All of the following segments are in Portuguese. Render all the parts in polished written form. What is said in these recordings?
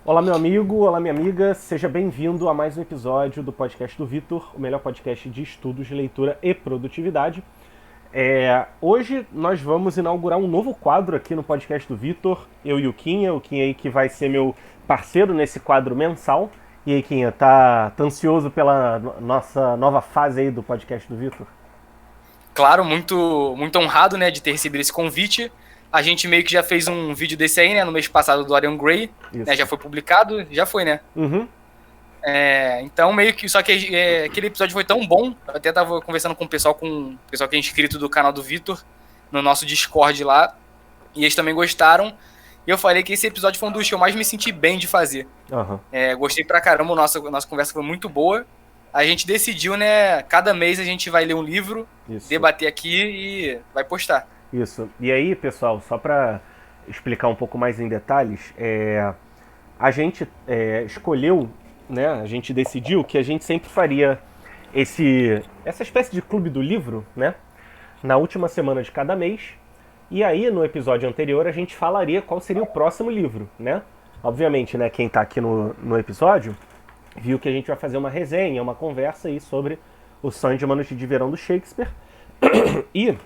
Olá, meu amigo, olá, minha amiga, seja bem-vindo a mais um episódio do podcast do Vitor, o melhor podcast de estudos, leitura e produtividade. Hoje nós vamos inaugurar um novo quadro aqui no podcast do Vitor, eu e o Quinha aí que vai ser meu parceiro nesse quadro mensal. E aí, Quinha, tá ansioso pela nossa nova fase aí do podcast do Vitor? Claro, muito honrado, né, de ter recebido esse convite. A gente meio que já fez um vídeo desse aí, né, no mês passado do Dorian Gray, né, Isso. já foi publicado, já foi, né? Uhum. Então meio que, só que aquele episódio foi tão bom, eu até tava conversando com o pessoal que é inscrito do canal do Vitor, no nosso Discord lá, e eles também gostaram, e eu falei que esse episódio foi um dos que eu mais me senti bem de fazer. Aham. Gostei pra caramba, nossa conversa foi muito boa. A gente decidiu, né, cada mês a gente vai ler um livro, Isso. debater aqui e vai postar. Isso. E aí, pessoal, só para explicar um pouco mais em detalhes, a gente escolheu, né? A gente decidiu que a gente sempre faria essa espécie de clube do livro, né? Na última semana de cada mês. E aí, no episódio anterior, a gente falaria qual seria o próximo livro, né? Obviamente, né? Quem está aqui no episódio viu que a gente vai fazer uma resenha, uma conversa aí sobre O Sonho de uma Noite de Verão do Shakespeare. E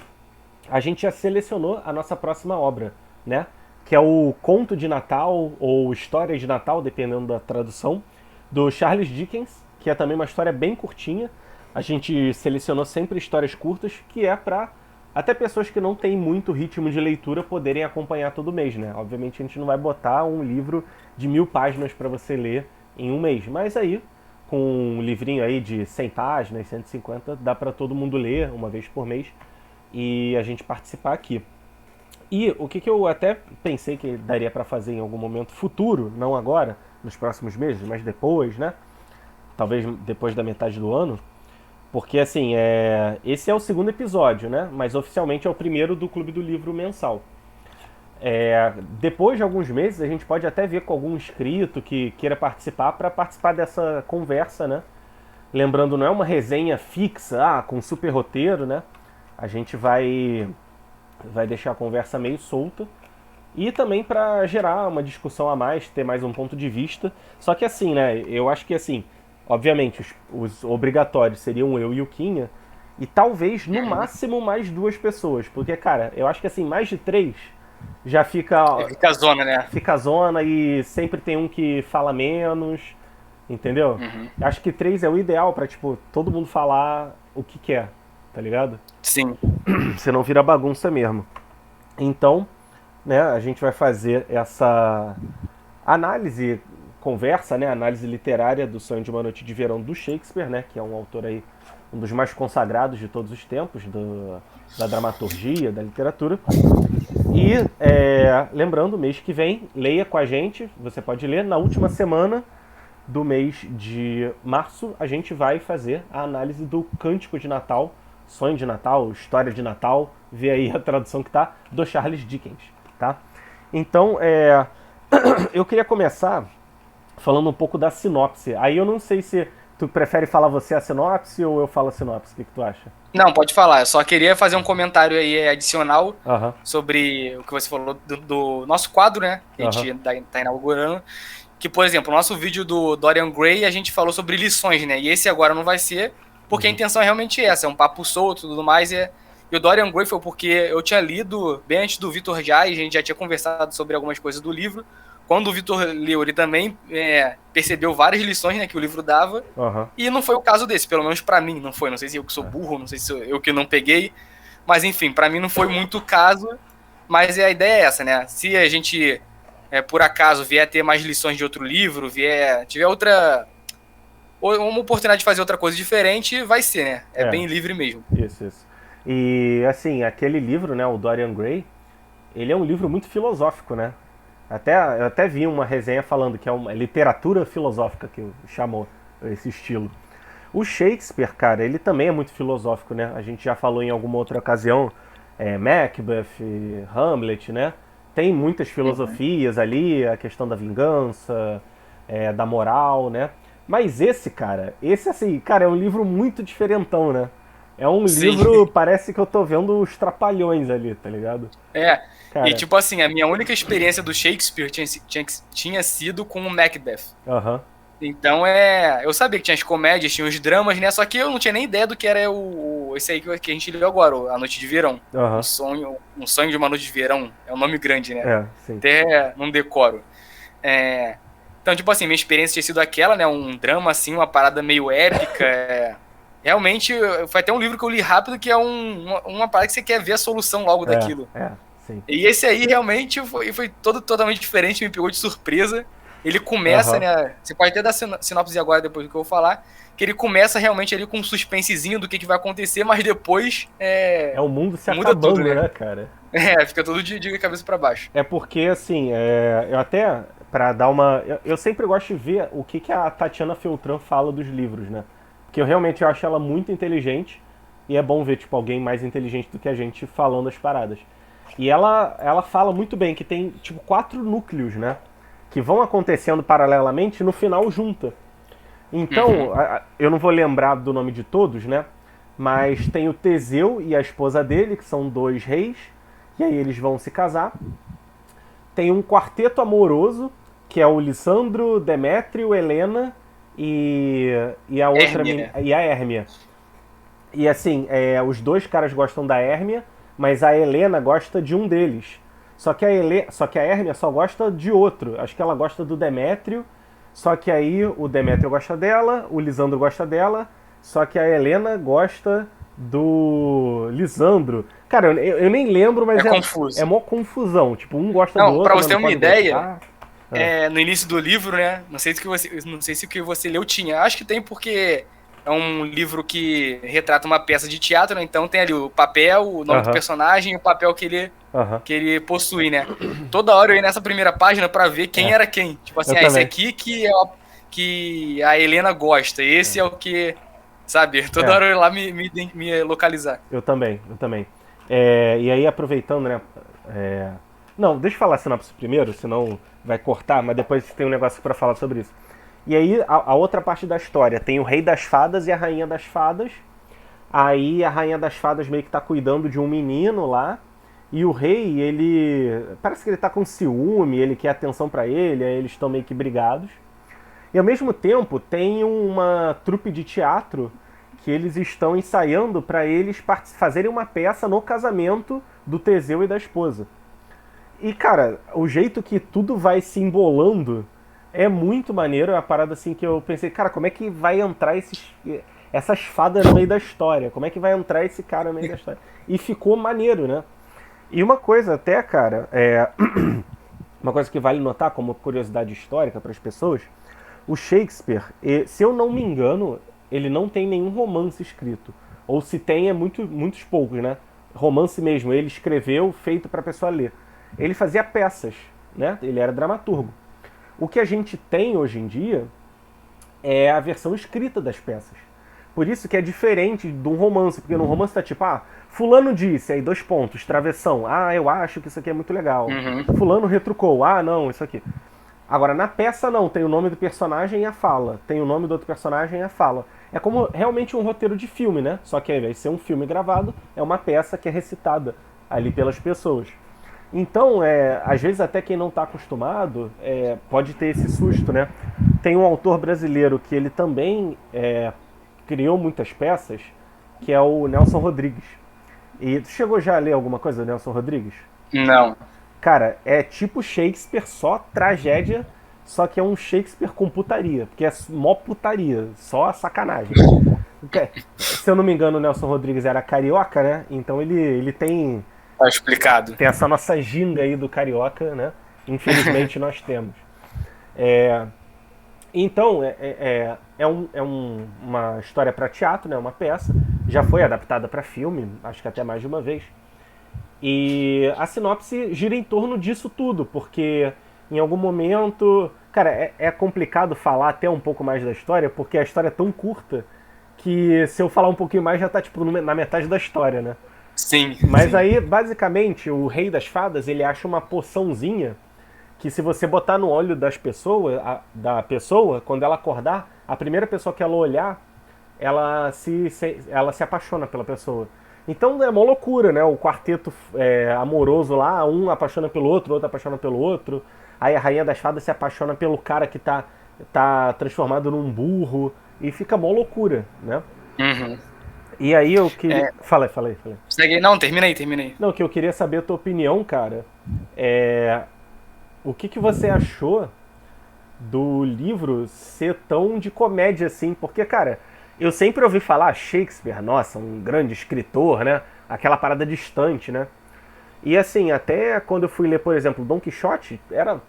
a gente já selecionou a nossa próxima obra, né? Que é o Conto de Natal ou História de Natal, dependendo da tradução, do Charles Dickens, que é também uma história bem curtinha. A gente selecionou sempre histórias curtas, que é para até pessoas que não têm muito ritmo de leitura poderem acompanhar todo mês, né? Obviamente a gente não vai botar um livro de 1000 páginas para você ler em um mês, mas aí com um livrinho aí de 100 páginas, 150, dá para todo mundo ler uma vez por mês e a gente participar aqui. E o que eu até pensei que daria para fazer em algum momento futuro, não agora, nos próximos meses, mas depois, né? Talvez depois da metade do ano, porque assim, esse é o segundo episódio, né? Mas oficialmente é o primeiro do Clube do Livro mensal. Depois de alguns meses, a gente pode até ver com algum inscrito que queira participar para participar dessa conversa, né? Lembrando, não é uma resenha fixa, com super roteiro, né? A gente vai deixar a conversa meio solta e também para gerar uma discussão a mais, ter mais um ponto de vista. Só que assim, né? Eu acho que assim, obviamente os obrigatórios seriam eu e o Quinha e talvez no máximo mais duas pessoas, porque cara, eu acho que assim mais de três já Fica a zona, né? fica a zona e sempre tem um que fala menos, entendeu? Uhum. Acho que três é o ideal para tipo todo mundo falar o que quer, tá ligado? Sim. Você não vira bagunça mesmo. Então, né, a gente vai fazer essa análise, conversa, né, análise literária do Sonho de uma Noite de Verão do Shakespeare, né, que é um autor aí, um dos mais consagrados de todos os tempos, da dramaturgia, da literatura. E, lembrando, mês que vem, leia com a gente, você pode ler, na última semana do mês de março, a gente vai fazer a análise do Cântico de Natal, Sonho de Natal, História de Natal, vê aí a tradução que tá, do Charles Dickens, tá? Então, eu queria começar falando um pouco da sinopse. Aí eu não sei se tu prefere falar você a sinopse ou eu falo a sinopse, o que tu acha? Não, pode falar. Eu só queria fazer um comentário aí adicional Aham, sobre o que você falou do nosso quadro, né? Que a aham, gente tá inaugurando. Que, por exemplo, o nosso vídeo do Dorian Gray, a gente falou sobre lições, né? E esse agora não vai ser, porque a intenção é realmente essa, é um papo solto e tudo mais. E o Dorian Gray foi porque eu tinha lido bem antes do Vitor já, e a gente já tinha conversado sobre algumas coisas do livro. Quando o Vitor leu, ele também percebeu várias lições, né, que o livro dava. aham. E não foi o caso desse, pelo menos pra mim não foi. Não sei se eu que sou burro, não sei se eu que não peguei. Mas enfim, pra mim não foi muito o caso. Mas a ideia é essa, né? Se a gente, por acaso, vier a ter mais lições de outro livro, tiver uma oportunidade de fazer outra coisa diferente, vai ser, né? É É, bem livre mesmo. isso. E, assim, aquele livro, né, o Dorian Gray, ele é um livro muito filosófico, né? Eu até vi uma resenha falando que é uma literatura filosófica que chamou esse estilo. O Shakespeare, cara, ele também é muito filosófico, né? A gente já falou em alguma outra ocasião, Macbeth, Hamlet, né? Tem muitas Uhum. filosofias ali, a questão da vingança, da moral, né? Mas esse, cara, esse assim, cara, é um livro muito diferentão, né? É um Sim. livro, parece que eu tô vendo os trapalhões ali, tá ligado? É. E, Cara, tipo assim, a minha única experiência do Shakespeare tinha sido com o Macbeth. aham, Então, eu sabia que tinha as comédias, tinha os dramas, né? Só que eu não tinha nem ideia do que era esse aí que a gente leu agora, A Noite de Verão. aham, Um sonho de uma noite de verão. É um nome grande, né? sim. Até não decoro. É, então, tipo assim, minha experiência tinha sido aquela, né? Um drama, assim, uma parada meio épica. Realmente, foi até um livro que eu li rápido, que é uma parada que você quer ver a solução logo daquilo. Sim. E esse aí realmente foi todo totalmente diferente, me pegou de surpresa. Ele começa, Aham. né? Você pode até dar sinopse agora, depois do que eu vou falar. Que ele começa realmente ali com um suspensezinho do que vai acontecer, mas depois É o mundo se muda tudo, acabando, né? né, cara? Fica tudo de cabeça para baixo. É porque, assim, eu até, pra dar uma. Eu sempre gosto de ver o que a Tatiana Feltran fala dos livros, né? Porque eu realmente acho ela muito inteligente e é bom ver, tipo, alguém mais inteligente do que a gente falando as paradas. E ela fala muito bem que tem, tipo, 4 núcleos, né? Que vão acontecendo paralelamente e no final junta. Uhum. Então, eu não vou lembrar do nome de todos, né? Mas tem o Teseu e a esposa dele, que são 2 reis, e aí eles vão se casar. Tem um quarteto amoroso, que é o Lissandro, Demétrio, Helena e a outra Hérmia. e a Hérmia. E assim, os 2 caras gostam da Hérmia, mas a Helena gosta de um deles. Só que a Hérmia só gosta de outro. Acho que ela gosta do Demétrio. Só que aí o Demétrio gosta dela, o Lisandro gosta dela. Só que a Helena gosta do Lisandro. Cara, eu nem lembro, É mas é confuso. mó confusão. Tipo, um gosta do Não, pra outro, mas você ter não uma pode ideia, gostar. Ah, no início do livro, né? Não sei se o que você leu tinha. Acho que tem porque é um livro que retrata uma peça de teatro, né? Então tem ali o papel, o nome do aham, personagem e o papel aham. que ele possui, né? Toda hora eu ia nessa primeira página pra ver quem É, era quem. Tipo assim, eu esse também. aqui que a Helena gosta, esse é o que, sabe? Toda É, hora eu ia lá me localizar. eu também, eu também. E aí, aproveitando, né? é, Não, deixa eu falar a sinopse primeiro, senão vai cortar, mas depois tem um negócio pra falar sobre isso. E aí, a outra parte da história tem o Rei das Fadas e a Rainha das Fadas. Aí a Rainha das Fadas meio que tá cuidando de um menino lá. E o rei, ele. Parece que ele tá com ciúme, ele quer atenção pra ele, aí eles estão meio que brigados. E ao mesmo tempo tem uma trupe de teatro que eles estão ensaiando para eles fazerem uma peça no casamento do Teseu e da esposa. E cara, o jeito que tudo vai se embolando é muito maneiro. É uma parada assim que eu pensei, cara, como é que vai entrar essas fadas no meio da história? Como é que vai entrar esse cara no meio da história? E ficou maneiro, né? E uma coisa até, cara, uma coisa que vale notar como curiosidade histórica para as pessoas, o Shakespeare, se eu não me engano, ele não tem nenhum romance escrito. Ou se tem, é muitos poucos, né? Romance mesmo, ele escreveu feito para a pessoa ler. Ele fazia peças, né? Ele era dramaturgo. O que a gente tem hoje em dia é a versão escrita das peças. Por isso que é diferente de um romance, porque no romance tá tipo, fulano disse, aí 2 pontos, travessão, eu acho que isso aqui é muito legal. Uhum. Fulano retrucou, não, isso aqui. Agora, na peça não, tem o nome do personagem e a fala. Tem o nome do outro personagem e a fala. É como realmente um roteiro de filme, né? Só que ao invés de ser um filme gravado, é uma peça que é recitada ali pelas pessoas. Então, às vezes até quem não está acostumado pode ter esse susto, né? Tem um autor brasileiro que ele também criou muitas peças, que é o Nelson Rodrigues. E tu chegou já a ler alguma coisa do Nelson Rodrigues? Não. Cara, é tipo Shakespeare, só tragédia, só que é um Shakespeare com putaria, porque é mó putaria, só sacanagem. Se eu não me engano, o Nelson Rodrigues era carioca, né? Então ele Tá explicado. tem essa nossa ginga aí do carioca, né? Infelizmente nós temos. É, então, uma história para teatro, né? Uma peça. Já foi adaptada para filme, acho que até mais de uma vez. E a sinopse gira em torno disso tudo, porque em algum momento. Cara, é complicado falar até um pouco mais da história, porque a história é tão curta que se eu falar um pouquinho mais já tá tipo na metade da história, né? Sim, Mas sim. aí, basicamente, o rei das fadas, ele acha uma poçãozinha que se você botar no olho da pessoa, quando ela acordar, a primeira pessoa que ela olhar, ela se apaixona pela pessoa. Então é uma loucura, né? O quarteto amoroso lá, um apaixona pelo outro, o outro apaixona pelo outro. Aí a Rainha das Fadas se apaixona pelo cara que tá transformado num burro. E fica mó loucura, né? Uhum. E aí eu queria. Falei. Segue... Não, termina aí. Não, que eu queria saber a tua opinião, cara. O que você achou do livro ser tão de comédia assim? Porque, cara, eu sempre ouvi falar Shakespeare, nossa, um grande escritor, né? Aquela parada distante, né? E assim, até quando eu fui ler, por exemplo, Dom Quixote,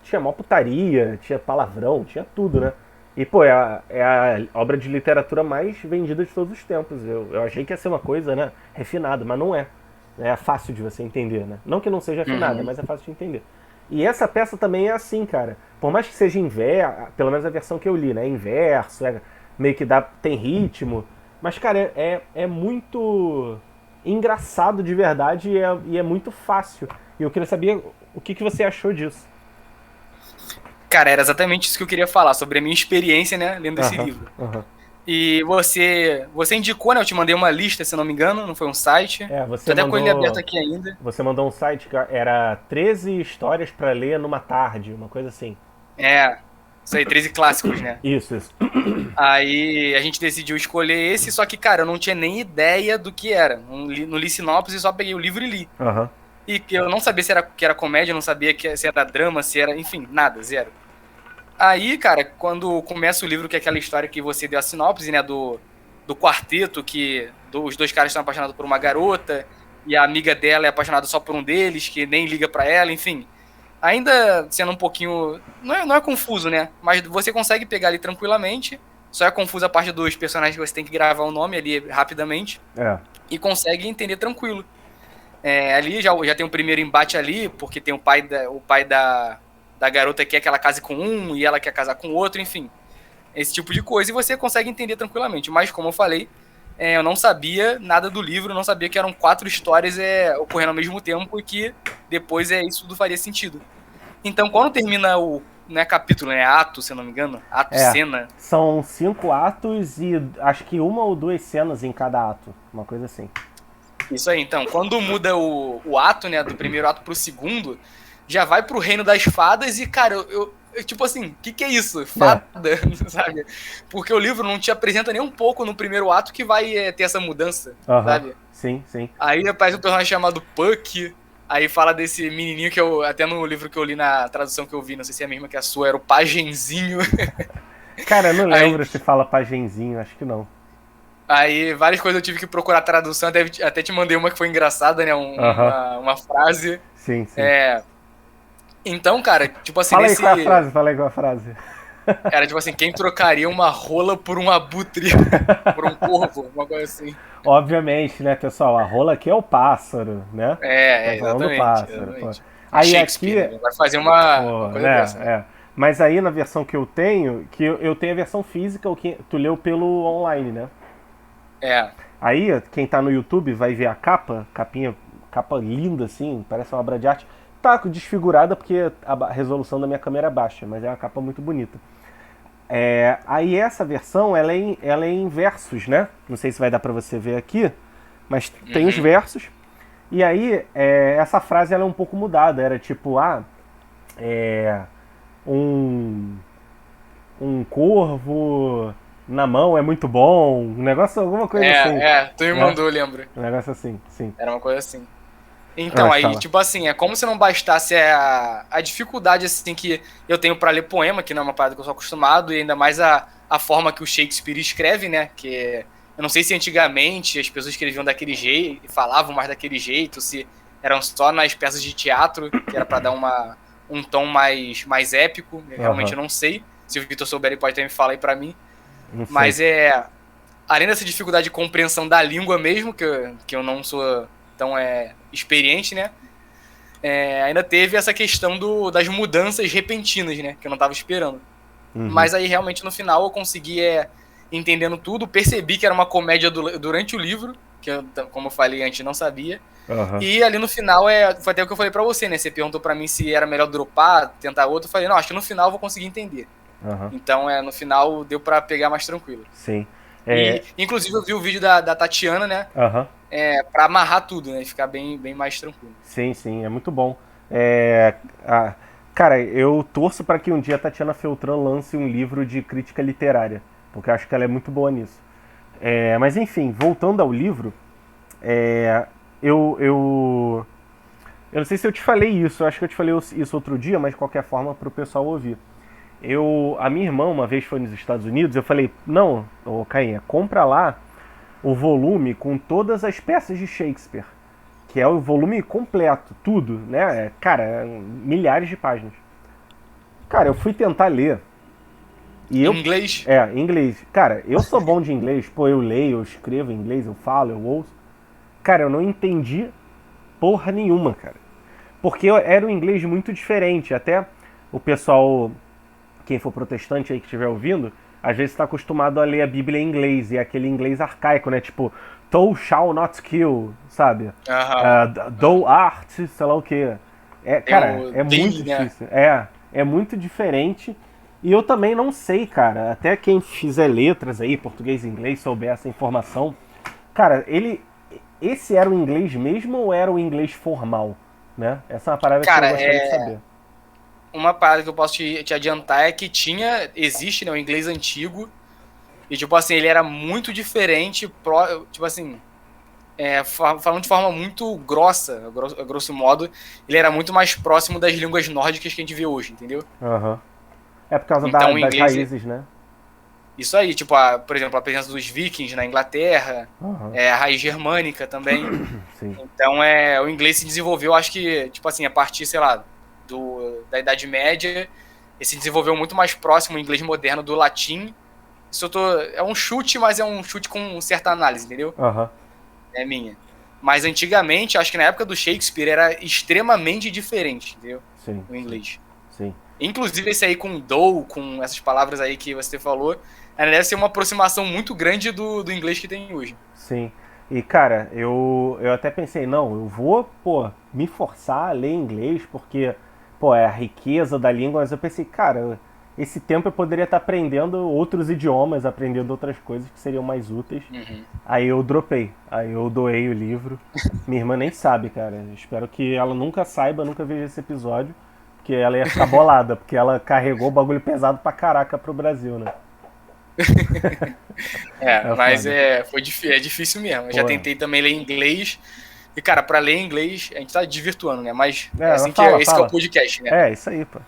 tinha mó putaria, tinha palavrão, tinha tudo, né? E, pô, é a obra de literatura mais vendida de todos os tempos. Eu achei que ia ser uma coisa, né, refinada, mas não é. É fácil de você entender, né? Não que não seja refinada, mas é fácil de entender. E essa peça também é assim, cara. Por mais que seja inverso, pelo menos a versão que eu li, né? É inverso, meio que tem ritmo. Mas, cara, é muito engraçado de verdade e é muito fácil. E eu queria saber o que você achou disso. Cara, era exatamente isso que eu queria falar, sobre a minha experiência, né, lendo esse livro. E você indicou, né, eu te mandei uma lista, se não me engano, não foi um site. Você tô até mandou, com ele aberto aqui ainda. Você mandou um site que era 13 histórias pra ler numa tarde, uma coisa assim. Isso aí, 13 clássicos, né? Isso. Aí a gente decidiu escolher esse, só que, cara, eu não tinha nem ideia do que era. Não li sinopse, só peguei o livro e li. E eu não sabia que era comédia, não sabia se era drama, se era... Enfim, nada, zero. Aí, cara, quando começa o livro, que é aquela história que você deu a sinopse, né, do quarteto, que os dois caras estão apaixonados por uma garota, e a amiga dela é apaixonada só por um deles, que nem liga pra ela, enfim. Ainda sendo um pouquinho... Não é confuso, né? Mas você consegue pegar ali tranquilamente. Só é confuso a parte dos personagens que você tem que gravar o nome ali rapidamente. E consegue entender tranquilo. Ali já tem um primeiro embate ali, porque tem o pai da garota que quer que ela case com um e ela quer casar com o outro, enfim. Esse tipo de coisa, e você consegue entender tranquilamente. Mas, como eu falei, eu não sabia nada do livro, não sabia que eram 4 histórias ocorrendo ao mesmo tempo e que depois isso tudo faria sentido. Então, quando termina não é capítulo, é ato, se eu não me engano, cena. São 5 atos e acho que 1 ou 2 cenas em cada ato, uma coisa assim. Isso aí, então, quando muda o ato, né, do primeiro ato pro segundo, já vai pro reino das fadas e, cara, eu tipo assim, o que é isso? Fada, sabe? Porque o livro não te apresenta nem um pouco no primeiro ato que vai ter essa mudança, sabe? Sim. Aí aparece um personagem chamado Puck, aí fala desse menininho que até no livro que eu li, na tradução que eu vi, não sei se é a mesma que a sua, era o pagenzinho. Cara, eu não lembro se fala pagenzinho, acho que não. Aí várias coisas eu tive que procurar tradução, até te mandei uma que foi engraçada, né? Uma frase. Sim. Então, cara, tipo assim... Fala aí qual a frase. Era tipo assim, quem trocaria uma rola por um abutre, por um corvo, uma coisa assim. Obviamente, né, pessoal? A rola aqui é o pássaro, né? Exatamente. Pássaro, aí aqui... Vai fazer uma coisa dessa. Né? Mas aí na versão que eu tenho a versão física, o que tu leu pelo online, né? Aí, quem tá no YouTube vai ver a capa linda assim, parece uma obra de arte. Tá desfigurada porque a resolução da minha câmera é baixa, mas é uma capa muito bonita. Aí essa versão, ela é em versos, né? Não sei se vai dar pra você ver aqui, mas tem os versos. E aí, essa frase ela é um pouco mudada. Era tipo, um corvo na mão é muito bom, um negócio, alguma coisa assim. Tu me mandou, eu lembro. Um negócio assim, sim. Era uma coisa assim. Então, aí, tipo assim, é como se não bastasse a dificuldade, assim, que eu tenho pra ler poema, que não é uma parada que eu sou acostumado, e ainda mais a forma que o Shakespeare escreve, né, que eu não sei se antigamente as pessoas escreviam daquele jeito, falavam mais daquele jeito, se eram só nas peças de teatro, que era pra dar um tom mais épico, realmente eu não sei. Se o Victor souber, ele pode até me falar aí pra mim. Mas além dessa dificuldade de compreensão da língua mesmo, que eu não sou tão experiente, né? Ainda teve essa questão das mudanças repentinas, né? Que eu não tava esperando. Mas aí realmente no final eu consegui entendendo tudo, percebi que era uma comédia durante o livro, que eu, como eu falei antes, não sabia. E ali no final foi até o que eu falei pra você, né? Você perguntou pra mim se era melhor dropar, tentar outro. Eu falei, não, acho que no final eu vou conseguir entender. Então, no final deu pra pegar mais tranquilo. Sim. E, inclusive, eu vi o vídeo da Tatiana, né? pra amarrar tudo, né? E ficar bem mais tranquilo. Sim, sim, é muito bom. É, a- cara, eu torço para que um dia a Tatiana Feltran lance um livro de crítica literária, porque eu acho que ela é muito boa nisso. Mas enfim, voltando ao livro, é, eu, eu, eu não sei se eu te falei isso, eu acho que eu te falei isso outro dia, mas de qualquer forma para o pessoal ouvir. A minha irmã uma vez foi nos Estados Unidos, eu falei, não, ô Cainha, compra lá o volume com todas as peças de Shakespeare, que é o volume completo, tudo, né? Cara, milhares de páginas. Cara, eu fui tentar ler e Em eu. inglês? Em inglês. Cara, eu sou bom de inglês, pô, eu leio, eu escrevo em inglês, eu falo, eu ouço. Cara, eu não entendi porra nenhuma, cara. Porque era um inglês muito diferente. Até o pessoal, quem for protestante aí que estiver ouvindo, às vezes está acostumado a ler a Bíblia em inglês, e é aquele inglês arcaico, né? Tipo, thou shall not kill, sabe? Aham. Thou art, sei lá o quê. Tem Cara, o é muito Thee, né? difícil. É muito diferente. E eu também não sei, cara. Até quem fizer letras aí, português e inglês, souber essa informação. Cara, esse era o inglês mesmo ou era o inglês formal? Né? Essa é uma parada que eu Cara, gostaria de saber. uma parada que eu posso te adiantar é que existe, né, o inglês antigo, e, tipo assim, ele era muito diferente, tipo assim, falando de forma muito grossa, a grosso modo, ele era muito mais próximo das línguas nórdicas que a gente vê hoje, entendeu? Uhum. É por causa Então, o das inglês, raízes, né? isso aí, tipo, por exemplo, a presença dos vikings na Inglaterra, Uhum. a raiz germânica também. Sim. Então, o inglês se desenvolveu, acho que, tipo assim, a partir, sei lá, da Idade Média, ele se desenvolveu muito mais próximo o inglês moderno do latim. É um chute, mas é um chute com certa análise, entendeu? Uhum. É minha. Mas antigamente, acho que na época do Shakespeare era extremamente diferente, entendeu? Sim, O sim, inglês. sim. Inclusive esse aí com do, com essas palavras aí que você falou, deve ser uma aproximação muito grande do inglês que tem hoje. Sim. E, cara, eu até pensei, não, eu vou, pô, me forçar a ler inglês, porque, pô, é a riqueza da língua, mas eu pensei, cara, esse tempo eu poderia estar aprendendo outros idiomas, aprendendo outras coisas que seriam mais úteis. Uhum. Aí eu dropei, aí eu doei o livro. Minha irmã nem sabe, cara. Espero que ela nunca saiba, nunca veja esse episódio, porque ela ia ficar bolada, porque ela carregou o bagulho pesado pra caraca pro Brasil, né? É Mas foda. é difícil mesmo. Eu já Pô, tentei também ler inglês. E, cara, pra ler inglês, a gente tá desvirtuando, né? Mas mas fala, esse que é o fala. podcast, né? É, isso aí, pô.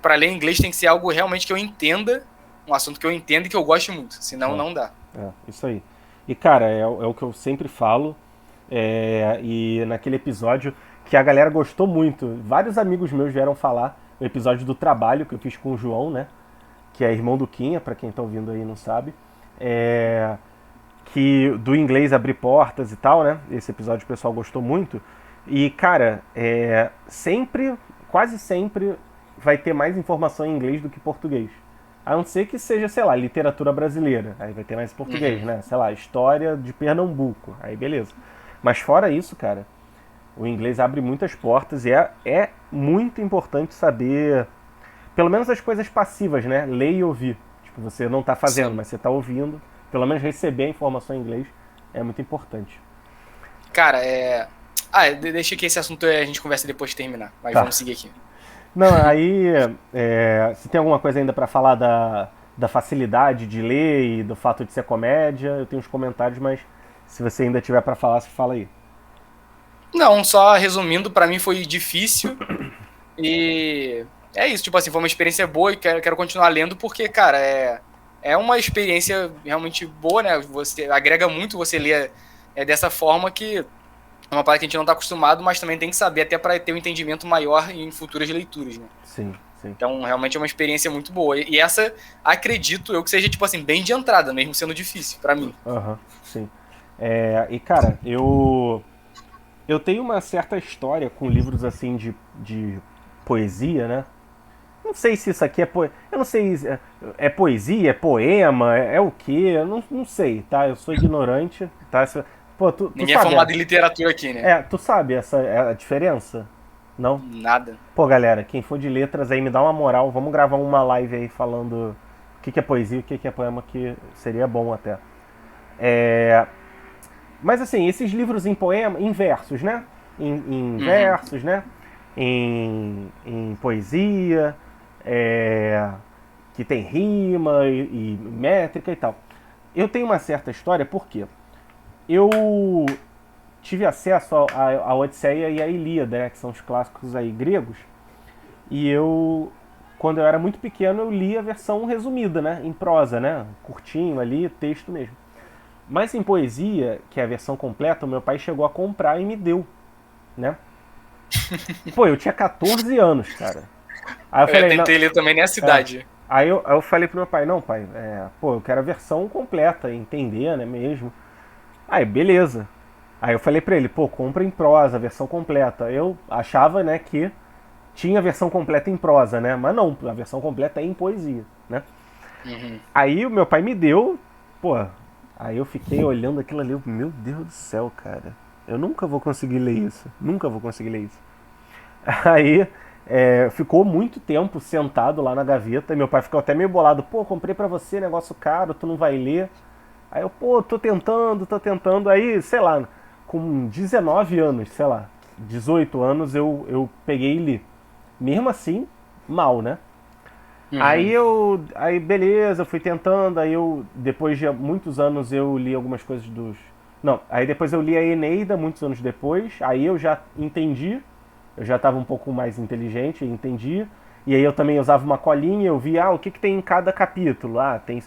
Pra ler inglês tem que ser algo realmente que eu entenda, um assunto que eu entenda e que eu goste muito. Senão, É, não dá. isso aí. E, cara, é o que eu sempre falo. E naquele episódio que a galera gostou muito, vários amigos meus vieram falar, o episódio do trabalho que eu fiz com o João, né? Que é irmão do Quinha, pra quem tá ouvindo aí e não sabe. É, que do inglês abrir portas e tal, né? Esse episódio o pessoal gostou muito. E, cara, quase sempre vai ter mais informação em inglês do que português. A não ser que seja, sei lá, literatura brasileira. Aí vai ter mais português, Uhum. né? Sei lá, história de Pernambuco. Aí beleza. Mas fora isso, cara, o inglês abre muitas portas e é muito importante saber, pelo menos as coisas passivas, né? Ler e ouvir. Tipo, você não tá fazendo, Sim. mas você tá ouvindo. Pelo menos receber a informação em inglês é muito importante. Cara, deixa que esse assunto a gente conversa depois de terminar. Mas Tá. vamos seguir aqui. Não, aí, se tem alguma coisa ainda pra falar da facilidade de ler e do fato de ser comédia, eu tenho uns comentários, mas se você ainda tiver pra falar, você fala aí. Não, só resumindo, pra mim foi difícil. E é isso, tipo assim, foi uma experiência boa e quero continuar lendo porque, cara, é uma experiência realmente boa, né? Você agrega muito você ler dessa forma que é uma parada que a gente não tá acostumado, mas também tem que saber até para ter um entendimento maior em futuras leituras, né? Sim, sim. Então, realmente é uma experiência muito boa. E essa, acredito eu que seja, tipo assim, bem de entrada, mesmo sendo difícil pra mim. Aham, sim. E cara, eu tenho uma certa história com livros assim de poesia, né? Não sei se isso aqui eu não sei se é poesia, é poema, é o quê? Eu não sei, tá? Eu sou ignorante, tá? Pô, tu Ninguém é sabe, formado em literatura aqui, né? tu sabe a diferença? Não? Nada. Pô, galera, quem for de letras aí, me dá uma moral. Vamos gravar uma live aí falando o que é poesia, o que é poema, que seria bom até. É, Mas assim, esses livros em poema, em versos, né? Em versos, né? Em poesia, que tem rima e métrica e tal. Eu tenho uma certa história, porque eu tive acesso à Odisseia e à Ilíada, né, que são os clássicos aí gregos, e eu, quando eu era muito pequeno, eu li a versão resumida, né, em prosa, né, curtinho ali, texto mesmo. Mas em poesia, que é a versão completa, o meu pai chegou a comprar e me deu, né? E, pô, eu tinha 14 anos, cara. Aí eu Eu já falei, não, tentei ler também nessa idade. aí eu falei pro meu pai, não, pai, pô, eu quero a versão completa, entender, né, mesmo. Aí, beleza. Aí eu falei pra ele, pô, compra em prosa, a versão completa. Eu achava, né, que tinha a versão completa em prosa, né? Mas não, a versão completa é em poesia, né? Uhum. Aí o meu pai me deu, pô, aí eu fiquei olhando aquilo ali, meu Deus do céu, cara. Eu nunca vou conseguir ler isso. Nunca vou conseguir ler isso. Aí ficou muito tempo sentado lá na gaveta e meu pai ficou até meio bolado. Pô, comprei pra você, negócio caro, tu não vai ler. Aí eu, pô, tô tentando. Aí, sei lá, com 19 anos, sei lá, 18 anos, eu peguei e li. Mesmo assim, mal, né? Uhum. Aí beleza, eu fui tentando, aí depois de muitos anos eu li algumas coisas dos... Não, aí depois eu li a Eneida, muitos anos depois, aí eu já entendi, eu já estava um pouco mais inteligente, entendi, e aí eu também usava uma colinha, eu via, o que tem em cada capítulo,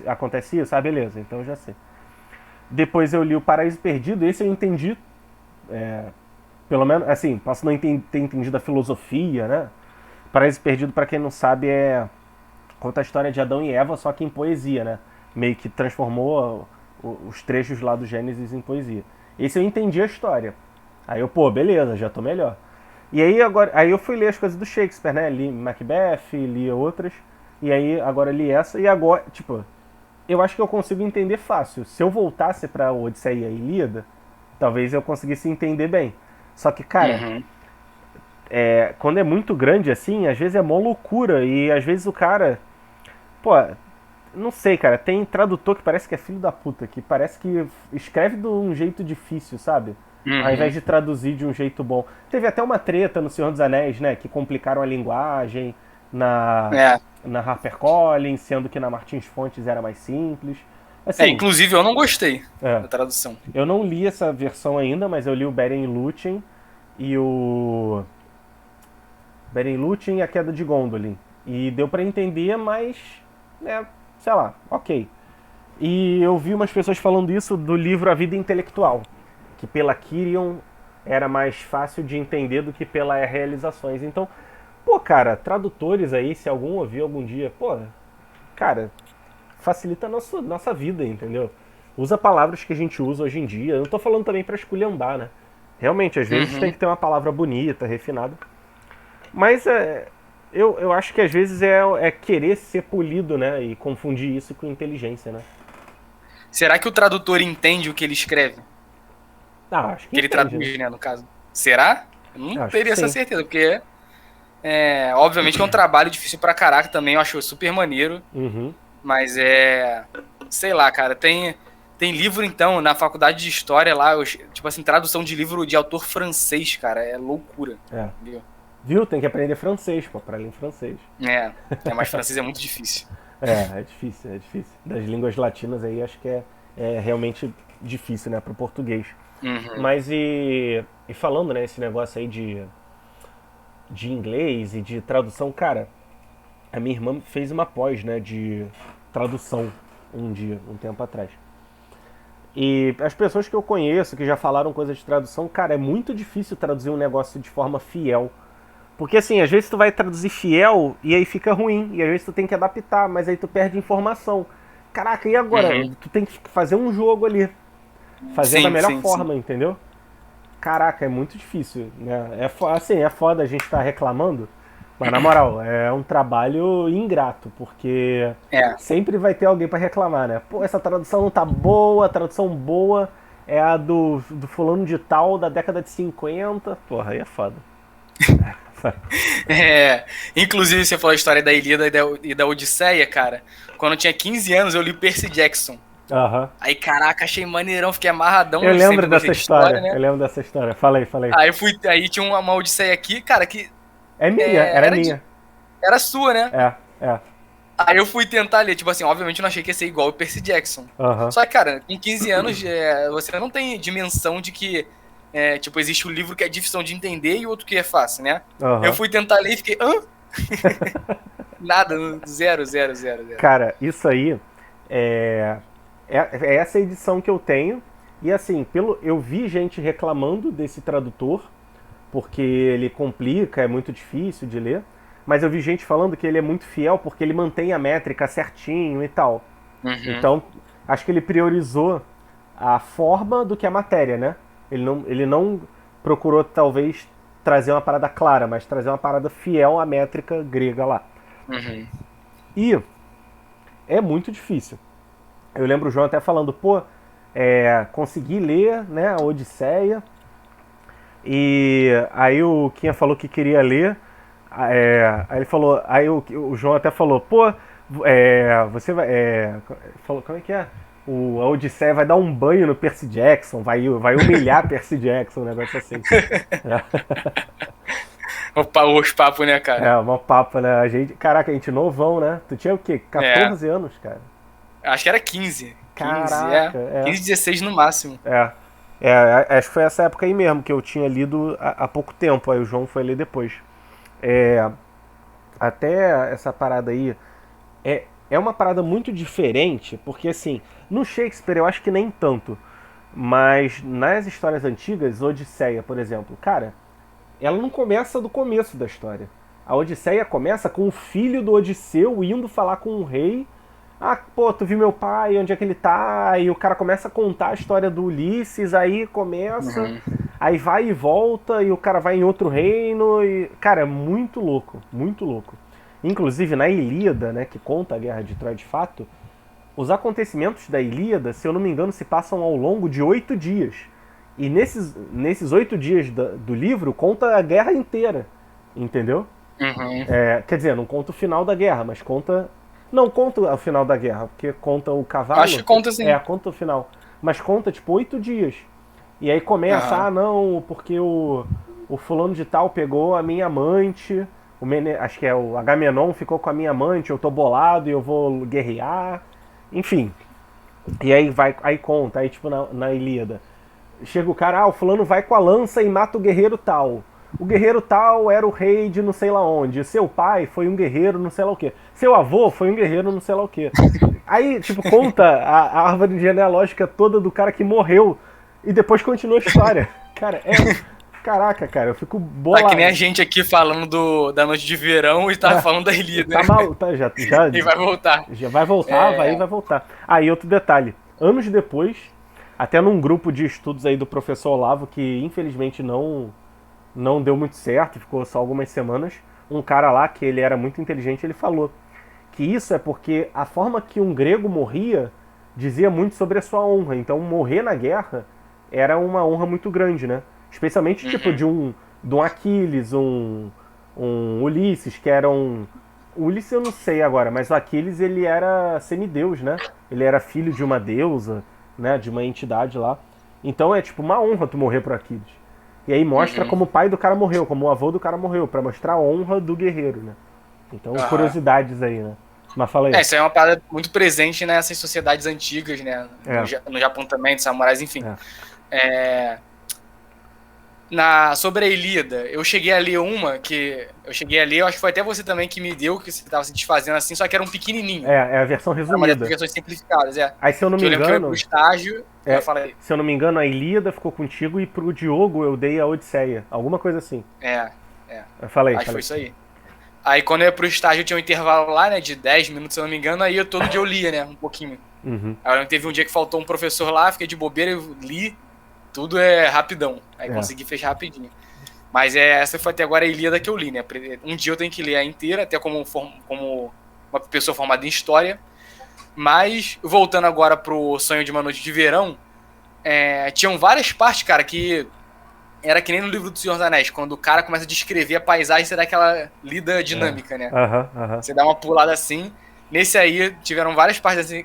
acontece isso, beleza, então eu já sei. Depois eu li o Paraíso Perdido, esse eu entendi, pelo menos, assim, posso não ter entendido a filosofia, né? Paraíso Perdido, para quem não sabe, conta a história de Adão e Eva, só que em poesia, né? Meio que transformou os trechos lá do Gênesis em poesia. Esse eu entendi a história. Aí eu, pô, beleza, já tô melhor. E aí eu fui ler as coisas do Shakespeare, né? Li Macbeth, li outras. E aí agora li essa. E agora, tipo, eu acho que eu consigo entender fácil. Se eu voltasse pra Odisseia e Ilíada, talvez eu conseguisse entender bem. Só que, cara, Uhum. quando é muito grande assim, às vezes é mó loucura. E às vezes o cara. Pô, não sei, cara. Tem tradutor que parece que é filho da puta, que parece que escreve de um jeito difícil, sabe? Ao invés Uhum. de traduzir de um jeito bom. Teve até uma treta no Senhor dos Anéis, né? Que complicaram a linguagem na, É. na HarperCollins, sendo que na Martins Fontes era mais simples. Assim, Inclusive eu não gostei é, da tradução. eu não li essa versão ainda, mas eu li o Beren e Lúthien e o Beren e Lúthien e a Queda de Gondolin. E deu pra entender, mas, né, sei lá, ok. E eu vi umas pessoas falando isso do livro A Vida Intelectual, que pela Kirion era mais fácil de entender do que pela Realizações. Então, pô, cara, tradutores aí, se algum ouvir algum dia, pô, cara, facilita a nossa vida, entendeu? Usa palavras que a gente usa hoje em dia. Eu não tô falando também pra esculhambar, né? Realmente, às vezes tem Uhum. que ter uma palavra bonita, refinada. Mas eu acho que às vezes é querer ser polido, né? E confundir isso com inteligência, né? Será que o tradutor entende o que ele escreve? Acho que Que ele entende, né? traduz, né, no caso. Será? Eu não Acho que teria essa sim. certeza, porque obviamente que é um trabalho difícil pra caraca também, eu acho super maneiro, Uhum. mas sei lá, cara, tem livro então na faculdade de história lá, tipo assim, tradução de livro de autor francês, cara, é loucura, É. entendeu? Viu? Tem que aprender francês, pô, pra ler em francês. Mas francês é muito difícil. É difícil, é difícil. Das línguas latinas aí, acho que é realmente difícil, né, pro português. Uhum. Mas e falando, né, esse negócio aí de inglês e de tradução, cara, a minha irmã fez uma pós, né, de tradução um tempo atrás. E as pessoas que eu conheço, que já falaram coisa de tradução, cara, é muito difícil traduzir um negócio de forma fiel. Porque assim, às vezes tu vai traduzir fiel e aí fica ruim, e às vezes tu tem que adaptar, mas aí tu perde informação. Caraca, e agora? Uhum. Tu tem que fazer um jogo ali, fazer da Sim, melhor sim, sim. forma, entendeu? Caraca, é muito difícil, né? Assim, é foda a gente estar reclamando, mas na moral, é um trabalho ingrato, porque É. sempre vai ter alguém pra reclamar, né? Pô, essa tradução não tá boa, a tradução boa é a do fulano de tal da década de 50. Porra, aí é foda. Inclusive, você falou a história da Ilíada e da Odisseia, cara. Quando eu tinha 15 anos, eu li Percy Jackson. Aham. Aí, caraca, achei maneirão, fiquei amarradão. Eu lembro Sempre gostei dessa de história, história. né? Eu lembro dessa história. Falei, falei. Aí tinha uma Odisseia aqui, cara, que É minha, era era, minha. era sua, né? É, é. Aí eu fui tentar ler, tipo assim, obviamente eu não achei que ia ser igual o Percy Jackson. Aham. Só que, cara, com 15 anos, você não tem dimensão de que, tipo, existe um livro que é difícil de entender e outro que é fácil, né? Eu Aham. fui tentar ler e fiquei, hã? Nada, zero, zero, zero, zero. Cara, isso aí é, é essa edição que eu tenho. E assim, eu vi gente reclamando desse tradutor, porque ele complica, é muito difícil de ler. Mas eu vi gente falando que ele é muito fiel porque ele mantém a métrica certinho e tal. Uhum, Então, acho que ele priorizou a forma do que a matéria, né? Ele não procurou, talvez, trazer uma parada clara, mas trazer uma parada fiel à métrica grega lá. uhum. E é muito difícil. Eu lembro o João até falando, pô, consegui ler, né, a Odisseia, e aí o Quinha falou que queria ler, aí ele falou, aí o João até falou, pô, você vai, falou, como é que é? A Odisseia vai dar um banho no Percy Jackson, vai humilhar Percy Jackson, um negócio assim. Os papos, né, cara? É, uma papo, né? Caraca, a gente novão, né? Tu tinha o quê? É, 14 anos, cara. acho que era 15. 15, Caraca, 15, 16 no máximo. Acho que foi essa época aí mesmo que eu tinha lido há pouco tempo. Aí o João foi ler depois. É, até essa parada aí é uma parada muito diferente, porque assim, no Shakespeare eu acho que nem tanto. Mas nas histórias antigas, Odisseia, por exemplo, cara, ela não começa do começo da história. A Odisseia começa com o filho do Odisseu indo falar com o rei. Ah, pô, tu viu meu pai, onde é que ele tá? E o cara começa a contar a história do Ulisses, aí começa, Uhum. aí vai e volta, e o cara vai em outro reino, e. Cara, é muito louco, muito louco. Inclusive na Ilíada, né, que conta a guerra de Troia de fato, os acontecimentos da Ilíada, se eu não me engano, se passam ao longo de 8 dias. E nesses 8 dias do livro conta a guerra inteira, entendeu? Uhum. Quer dizer, não conta o final da guerra, mas conta. Não conta o final da guerra, porque conta o Acho que cavalo. conta assim. Conta o final. Mas conta, tipo, 8 dias. E aí começa, Aham. não, porque o fulano de tal pegou a minha amante. Acho que é o Agamenon ficou com a minha amante, eu tô bolado e eu vou guerrear. Enfim. E aí conta, aí tipo na Ilíada. Chega o cara, o fulano vai com a lança e mata o guerreiro tal. O guerreiro tal era o rei de não sei lá onde. Seu pai foi um guerreiro não sei lá o que. Seu avô foi um guerreiro não sei lá o que. Aí, tipo, conta a árvore genealógica toda do cara que morreu e depois continua a história. Cara, Caraca, cara, eu fico Tá que nem a bolado. gente aqui falando da noite de verão e tá falando da Ilíada, Tá né? mal, tá, E vai voltar. já vai voltar, É. vai voltar. Aí, outro detalhe. Anos depois, até num grupo de estudos aí do professor Olavo, que infelizmente não deu muito certo, ficou só algumas semanas. Um cara lá, que ele era muito inteligente, ele falou que isso é porque a forma que um grego morria dizia muito sobre a sua honra. Então, morrer na guerra era uma honra muito grande, né? Especialmente, tipo, Uhum. de um Aquiles, um Ulisses, que era um... O Ulisses eu não sei agora, mas o Aquiles, ele era semideus, né? Ele era filho de uma deusa, né? De uma entidade lá. Então, é, tipo, uma honra tu morrer pro Aquiles. E aí mostra Uhum. como o pai do cara morreu, como o avô do cara morreu, pra mostrar a honra do guerreiro, né? Então, Aham. curiosidades aí, né? Mas fala aí. Isso aí é uma parada muito presente nessas sociedades antigas, né? É, No Japão também, de samurais, enfim. é. É, sobre a Ilíada, eu cheguei a ler uma que. Eu cheguei a ler, eu acho que foi até você também que me deu, que você tava se desfazendo assim, só que era um pequenininho. É a versão Era uma dessas resumida. versões simplificadas, é. Aí, se eu não Que me eu lembro que eu ia pro engano, estágio. Eu falei, se eu não me engano, a Ilíada ficou contigo e pro Diogo eu dei a Odisseia. Alguma coisa assim. é, é. Eu falei, Acho que foi falei. isso aí. Aí quando eu ia pro estágio, tinha um intervalo lá, né, de 10 minutos, se eu não me engano, aí eu todo dia eu lia, né, um pouquinho. Uhum. Aí eu lembro que teve um dia que faltou um professor lá, fiquei de bobeira, eu li, tudo é rapidão. Aí É. consegui fechar rapidinho. Mas essa foi até agora a Ilíada que eu li, né? Um dia eu tenho que ler a inteira, até como uma pessoa formada em história. Mas, voltando agora pro Sonho de uma Noite de Verão, tinham várias partes, cara, que era que nem no livro do Senhor dos Anéis, quando o cara começa a descrever a paisagem, você dá aquela lida dinâmica, né? Aham, aham. Você dá uma pulada assim. Nesse aí tiveram várias partes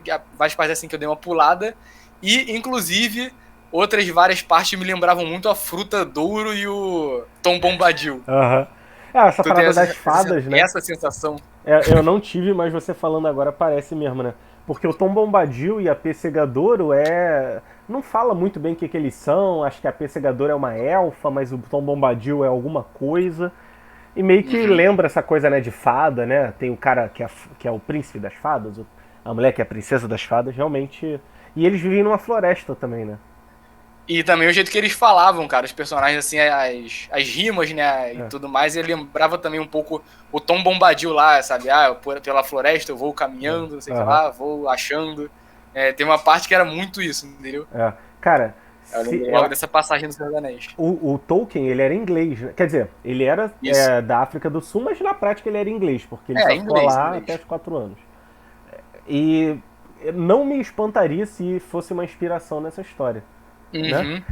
assim que eu dei uma pulada. E, inclusive, outras várias partes me lembravam muito a Fruta Douro e o Tom Bombadil. Aham. Essa Tu tem parada das fadas, né? essa sensação? Eu não tive, mas você falando agora parece mesmo, né? Porque o Tom Bombadil e a Pessegadouro não fala muito bem o que eles são. Acho que a Pessegadouro é uma elfa, mas o Tom Bombadil é alguma coisa. E meio que lembra essa coisa, né, de fada, né? Tem o cara que é o príncipe das fadas, a mulher que é a princesa das fadas, realmente. E eles vivem numa floresta também, né? E também o jeito que eles falavam, cara, os personagens, assim, as rimas, né, e tudo mais, e lembrava também um pouco o Tom Bombadil lá, sabe? Pela floresta eu vou caminhando, não sei o que lá, vou achando. Tem uma parte que era muito isso, entendeu? Cara, Eu lembro logo dessa passagem do Senhor dos Anéis. O Tolkien, ele era inglês, né? Quer dizer, ele era da África do Sul, mas na prática ele era inglês, porque ele só ficou lá até os 4 anos. E não me espantaria se fosse uma inspiração nessa história. Né?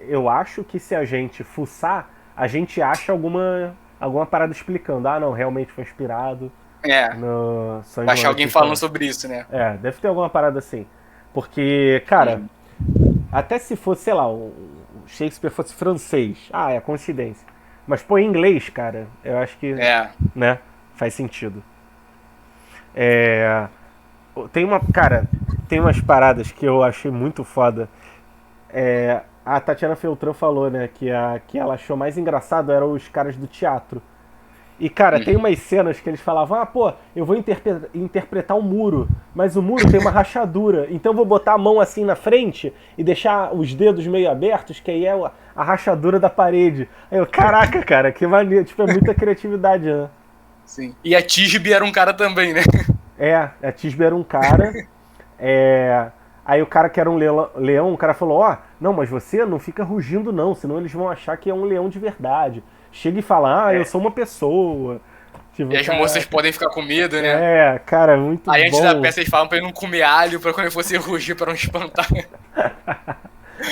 Eu acho que se a gente fuçar, a gente acha alguma parada explicando. Ah, não, realmente foi inspirado. Vai achar alguém falando sobre isso, né? Deve ter alguma parada assim. Porque, cara, até se fosse, sei lá, o Shakespeare fosse francês, é coincidência. Mas, pô, em inglês, cara, eu acho que, né, faz sentido. Tem umas paradas que eu achei muito foda. A Tatiana Feltran falou, né, que ela achou mais engraçado eram os caras do teatro. E, cara, tem umas cenas que eles falavam, pô, eu vou interpretar um muro, mas o muro tem uma rachadura, então eu vou botar a mão assim na frente e deixar os dedos meio abertos, que aí é a rachadura da parede. Aí eu, caraca, cara, que maneiro, tipo, é muita criatividade, né? Sim. E a Tisbe era um cara também, né? A Tisbe era um cara, aí o cara que era um leão, o cara falou, não, mas você não fica rugindo não, senão eles vão achar que é um leão de verdade. Chega e fala, eu sou uma pessoa. Tipo, e as moças podem ficar com medo, né? Cara, muito bom. Aí antes da peça eles falam pra ele não comer alho, pra quando ele fosse rugir, pra não espantar.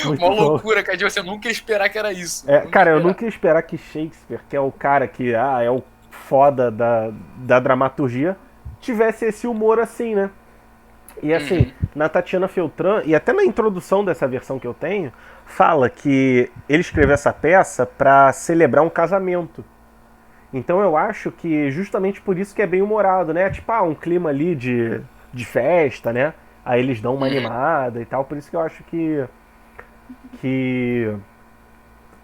Uma loucura, cara, de você nunca ia esperar que era isso. Eu nunca ia esperar que Shakespeare, que é o cara que é o foda da dramaturgia, tivesse esse humor assim, né? E assim, na Tatiana Feltran, e até na introdução dessa versão que eu tenho, fala que ele escreveu essa peça para celebrar um casamento. Então eu acho que justamente por isso que é bem humorado, né? Tipo, um clima ali de festa, né? Aí eles dão uma animada e tal, por isso que eu acho que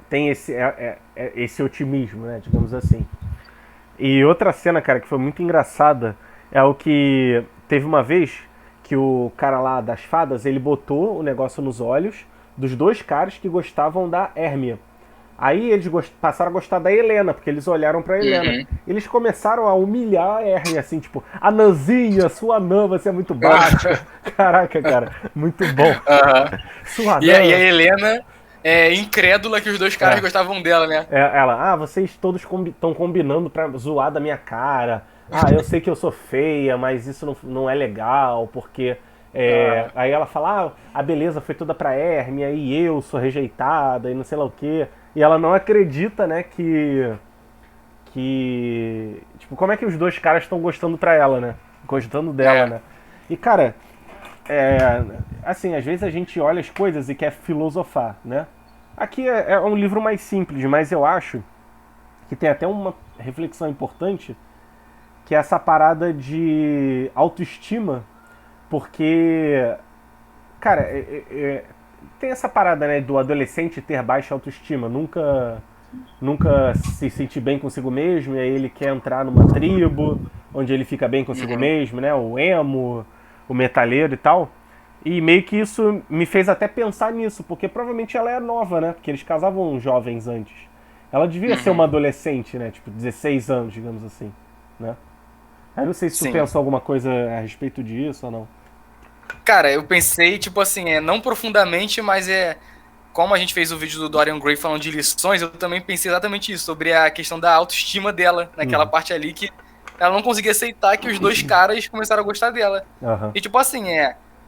tem esse otimismo, né? Digamos assim. E outra cena, cara, que foi muito engraçada, é o que teve uma vez que o cara lá das fadas, ele botou o negócio nos olhos dos dois caras que gostavam da Hérmia. Aí eles passaram a gostar da Helena, porque eles olharam pra Helena. Eles começaram a humilhar a Hérmia, assim, tipo, anãzinha, sua anã, você é muito baixa. Caraca, cara, muito bom. Sua anã. E a Helena é incrédula que os dois caras gostavam dela, né? Ela, vocês todos estão combinando pra zoar da minha cara. Eu sei que eu sou feia, mas isso não é legal, porque... Aí ela fala, a beleza foi toda pra Hérmia e eu sou rejeitada e não sei lá o quê. E ela não acredita, né, que tipo, como é que os dois caras estão gostando pra ela, né? Gostando dela, né? E, cara, assim, às vezes a gente olha as coisas e quer filosofar, né? Aqui é um livro mais simples, mas eu acho que tem até uma reflexão importante, que é essa parada de autoestima. Porque, cara, tem essa parada, né, do adolescente ter baixa autoestima, nunca se sentir bem consigo mesmo, e aí ele quer entrar numa tribo, onde ele fica bem consigo mesmo, né, o emo, o metaleiro e tal. E meio que isso me fez até pensar nisso, porque provavelmente ela é nova, né, porque eles casavam jovens antes. Ela devia ser uma adolescente, né, tipo 16 anos, digamos assim, né. Eu não sei se tu pensou alguma coisa a respeito disso ou não. Cara, eu pensei, tipo assim, não profundamente, mas como a gente fez o vídeo do Dorian Gray falando de lições, eu também pensei exatamente isso, sobre a questão da autoestima dela, naquela parte ali que ela não conseguia aceitar que os dois caras começaram a gostar dela. E tipo assim,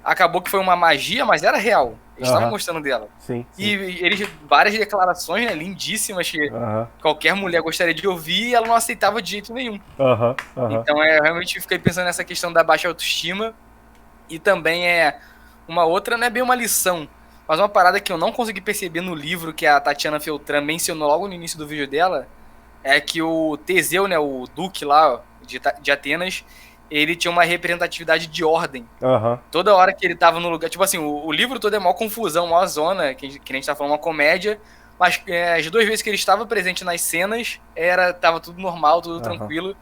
acabou que foi uma magia, mas era real. Eles estavam Aham. gostando dela. Sim, sim. E eles, várias declarações, né, lindíssimas, que Aham, qualquer mulher gostaria de ouvir e ela não aceitava de jeito nenhum. aham, aham. Então, eu realmente fiquei pensando nessa questão da baixa autoestima. E também uma outra, não é bem uma lição, mas uma parada que eu não consegui perceber no livro que a Tatiana Feltran mencionou logo no início do vídeo dela, é que o Teseu, né, o duque lá de Atenas, ele tinha uma representatividade de ordem. Aham. Toda hora que ele tava no lugar, tipo assim, o livro todo é mó confusão, mó zona, que a gente tá falando uma comédia, mas as 2 vezes que ele estava presente nas cenas, tava tudo normal, tudo Aham. tranquilo.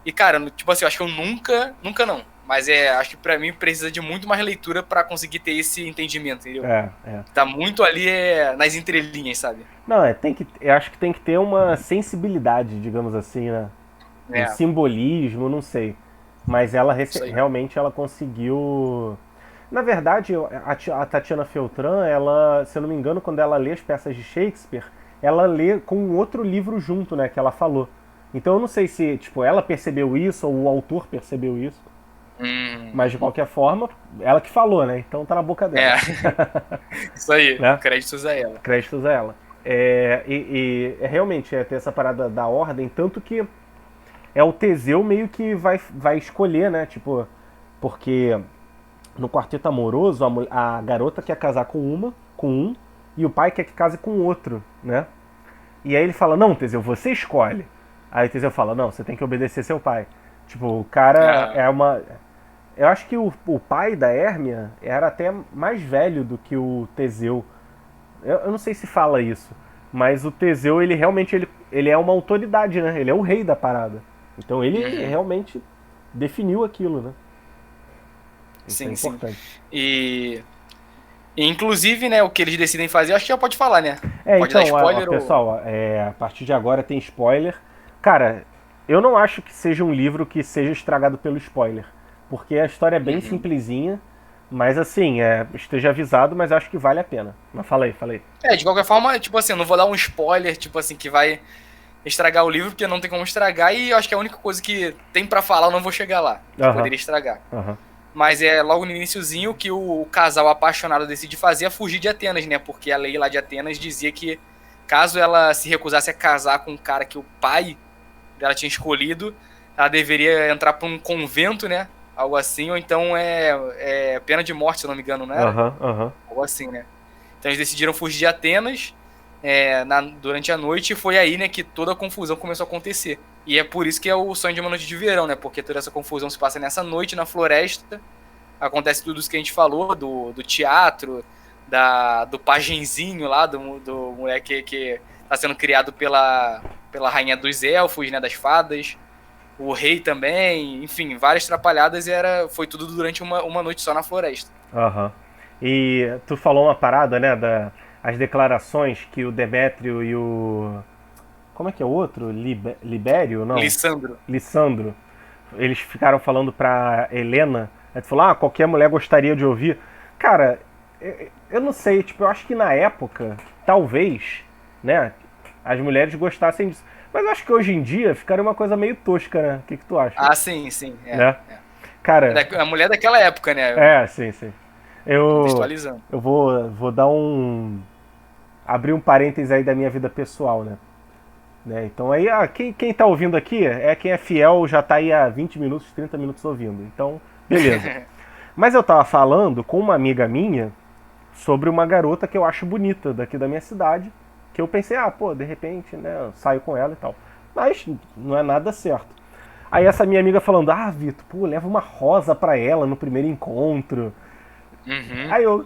E, cara, tipo assim, eu acho que eu nunca não. Mas acho que pra mim precisa de muito mais leitura pra conseguir ter esse entendimento, entendeu? É. Tá muito ali nas entrelinhas, sabe? Não, eu acho que tem que ter uma sensibilidade, digamos assim, né? Um É, simbolismo, não sei. Mas ela isso aí. realmente ela conseguiu. Na verdade, a Tatiana Feltran, ela, se eu não me engano, quando ela lê as peças de Shakespeare, ela lê com um outro livro junto, né, que ela falou. Então eu não sei se, tipo, ela percebeu isso ou o autor percebeu isso, mas de qualquer forma, ela que falou, né? Então tá na boca dela, É, isso aí. né? Créditos a ela. Créditos a ela. Realmente ter essa parada da ordem, tanto que é o Teseu meio que vai escolher, né? Tipo, porque no quarteto amoroso a garota quer casar com um, e o pai quer que case com outro, né? E aí ele fala, não, Teseu, você escolhe. Aí o Teseu fala, não, você tem que obedecer seu pai. Tipo, o cara Aham. é uma. Eu acho que o pai da Hérmia era até mais velho do que o Teseu. Eu não sei se fala isso, mas o Teseu, ele realmente ele é uma autoridade, né? Ele é o rei da parada. Então ele Uhum. realmente definiu aquilo, né? Isso é Sim, sim. importante. E, inclusive, né, o que eles decidem fazer, acho que já pode falar, né? Pode dar Então, spoiler ou. pessoal, a partir de agora tem spoiler. Cara, eu não acho que seja um livro que seja estragado pelo spoiler, porque a história é bem Uhum. simplesinha, mas assim, esteja avisado, mas acho que vale a pena. Mas fala aí. De qualquer forma, tipo assim, eu não vou dar um spoiler, tipo assim, que vai estragar o livro, porque não tem como estragar, e eu acho que a única coisa que tem pra falar eu não vou chegar lá, que Aham, poderia estragar. aham, Mas é logo no iniciozinho que o casal apaixonado decide fazer é fugir de Atenas, né? Porque a lei lá de Atenas dizia que caso ela se recusasse a casar com um cara que o pai dela tinha escolhido, ela deveria entrar pra um convento, né? Algo assim, ou então é pena de morte, se eu não me engano, não era? aham, aham, Algo assim, né? Então eles decidiram fugir de Atenas durante a noite, e foi aí, né, que toda a confusão começou a acontecer. E é por isso que é o Sonho de uma Noite de Verão, né? Porque toda essa confusão se passa nessa noite na floresta. Acontece tudo isso que a gente falou, do teatro, do pagenzinho lá, do moleque que tá sendo criado pela rainha dos elfos, né, das fadas. O rei também, enfim, várias trapalhadas, e foi tudo durante uma noite só na floresta. aham. E tu falou uma parada, né, as declarações que o Demétrio e o... Como é que é o outro? Libério? Não. Lissandro. Lissandro. Eles ficaram falando pra Helena. Aí tu falou, qualquer mulher gostaria de ouvir. Cara, eu não sei, tipo, eu acho que na época, talvez, né, as mulheres gostassem disso. Mas eu acho que hoje em dia ficaria uma coisa meio tosca, né? O que tu acha? Ah, sim, sim. Né? Cara, A mulher daquela época, né? sim, sim. Eu, Contextualizando. eu vou dar abrir um parênteses aí da minha vida pessoal, né? Então aí, quem tá ouvindo aqui é quem é fiel, já tá aí há 20 minutos, 30 minutos ouvindo. Então, beleza. Mas eu tava falando com uma amiga minha sobre uma garota que eu acho bonita daqui da minha cidade, que eu pensei, pô, de repente, né, eu saio com ela e tal. Mas não é nada certo. Aí essa minha amiga falando, Vitor, pô, leva uma rosa pra ela no primeiro encontro. Uhum. Aí eu,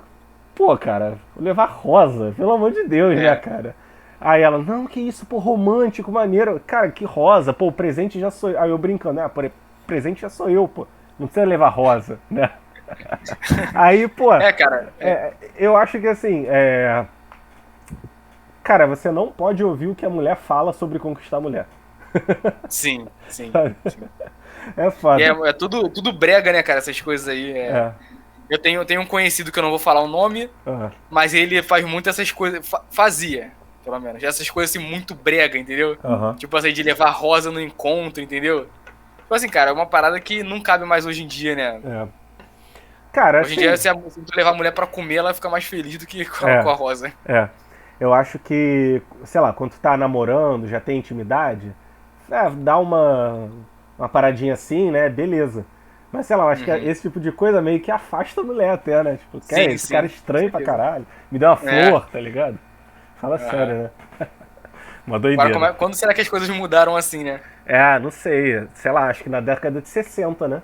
pô, cara, vou levar rosa, pelo amor de Deus, né, É. cara? Aí ela, não, que isso, pô, romântico, maneiro. Cara, que rosa, pô, o presente já sou eu. Aí eu brincando, presente já sou eu, pô. Não precisa levar rosa, né? Aí, pô, Cara. eu acho que assim, cara, você não pode ouvir o que a mulher fala sobre conquistar a mulher. Sim, sim, Sabe? sim. É E foda. tudo brega, né, cara? Essas coisas aí. É. Eu tenho um conhecido que eu não vou falar o nome, Aham. mas ele faz muito essas coisas. Fazia, pelo menos. Essas coisas assim, muito brega, entendeu? Aham. Tipo assim, de levar rosa no encontro, entendeu? Tipo assim, cara, é uma parada que não cabe mais hoje em dia, né? É. Cara, Hoje em assim, dia, se tu levar a mulher pra comer, ela fica mais feliz do que com é, com a rosa. é. Eu acho que, sei lá, quando tu tá namorando, já tem intimidade, dá uma paradinha assim, né? Beleza. Mas sei lá, eu acho que Uhum. esse tipo de coisa meio que afasta a mulher até, né? Tipo, Sim, esse cara é sim, com estranho pra certeza. caralho. Me deu uma É, flor, tá ligado? Fala sério, aham. né? Uma Agora, doideira. quando será que as coisas mudaram assim, né? Não sei. Sei lá, acho que na década de 60, né?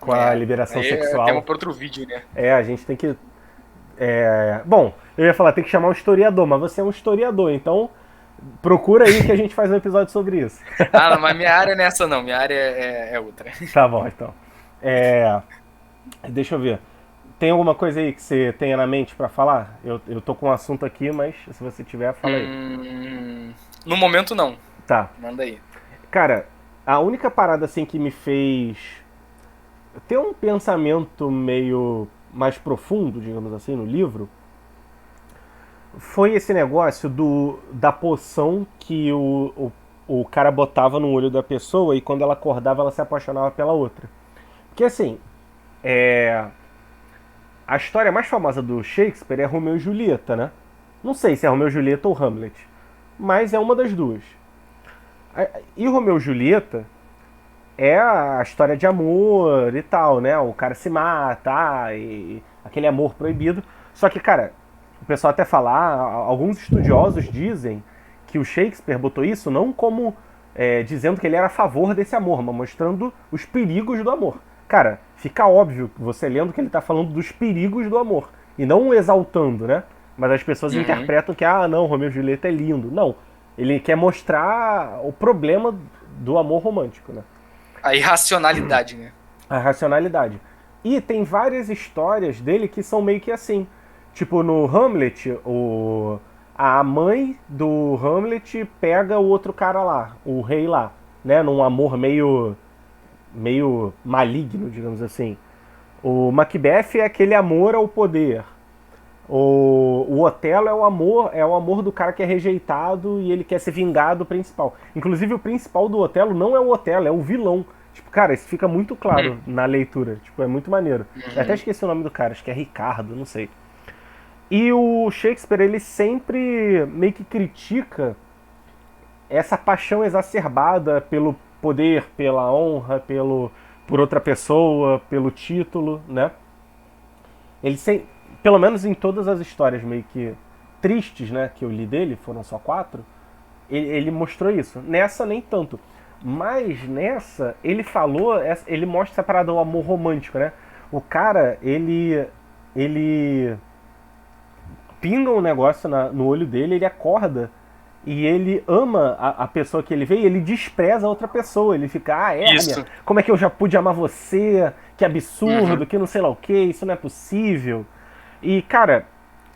Com a É, liberação aí é tema sexual. para outro vídeo, né? A gente tem que. Bom, eu ia falar, tem que chamar um historiador, mas você é um historiador, então procura aí que a gente faz um episódio sobre isso. Ah, não, mas minha área não é essa não, minha área é outra. Tá bom, então. É, Deixa eu ver. Tem alguma coisa aí que você tenha na mente pra falar? Eu tô com um assunto aqui, mas se você tiver, fala aí. No momento não, Tá. manda aí. Cara, a única parada assim que me fez ter um pensamento meio mais profundo, digamos assim, no livro, foi esse negócio da poção que o cara botava no olho da pessoa e quando ela acordava ela se apaixonava pela outra. Porque assim, a história mais famosa do Shakespeare é Romeu e Julieta, né? Não sei se é Romeu e Julieta ou Hamlet, mas é uma das duas. E Romeu e Julieta é a história de amor e tal, né? O cara se mata, e aquele amor proibido. Só que, cara, o pessoal até fala, alguns estudiosos dizem que o Shakespeare botou isso não como dizendo que ele era a favor desse amor, mas mostrando os perigos do amor. Cara, fica óbvio, você lendo, que ele tá falando dos perigos do amor, e não exaltando, né? Mas as pessoas Uhum. interpretam que, não, Romeu e Julieta é lindo. Não, ele quer mostrar o problema do amor romântico, né? A irracionalidade, né? A racionalidade. E tem várias histórias dele que são meio que assim. Tipo, no Hamlet, a mãe do Hamlet pega o outro cara lá, o rei lá, né? Num amor meio maligno, digamos assim. O Macbeth é aquele amor ao poder. O Otelo é o amor do cara que é rejeitado e ele quer se vingar do principal. Inclusive, o principal do Otelo não é o Otelo, é o vilão. Tipo, cara, isso fica muito claro na leitura. Tipo, é muito maneiro. Eu até Uhum. esqueci o nome do cara, acho que é Ricardo, não sei. E o Shakespeare, ele sempre meio que critica essa paixão exacerbada pelo poder, pela honra, por outra pessoa, pelo título, né? Ele sem, pelo menos em todas as histórias meio que tristes, né, que eu li dele, foram só 4, ele mostrou isso. Nessa nem tanto. Mas nessa, ele falou, ele mostra essa parada do amor romântico, né? O cara, ele pinga um negócio no olho dele, ele acorda e ele ama a pessoa que ele vê e ele despreza a outra pessoa. Ele fica, Hérnia, Isso. como é que eu já pude amar você? Que absurdo, Uhum. que não sei lá o que, isso não é possível. E, cara,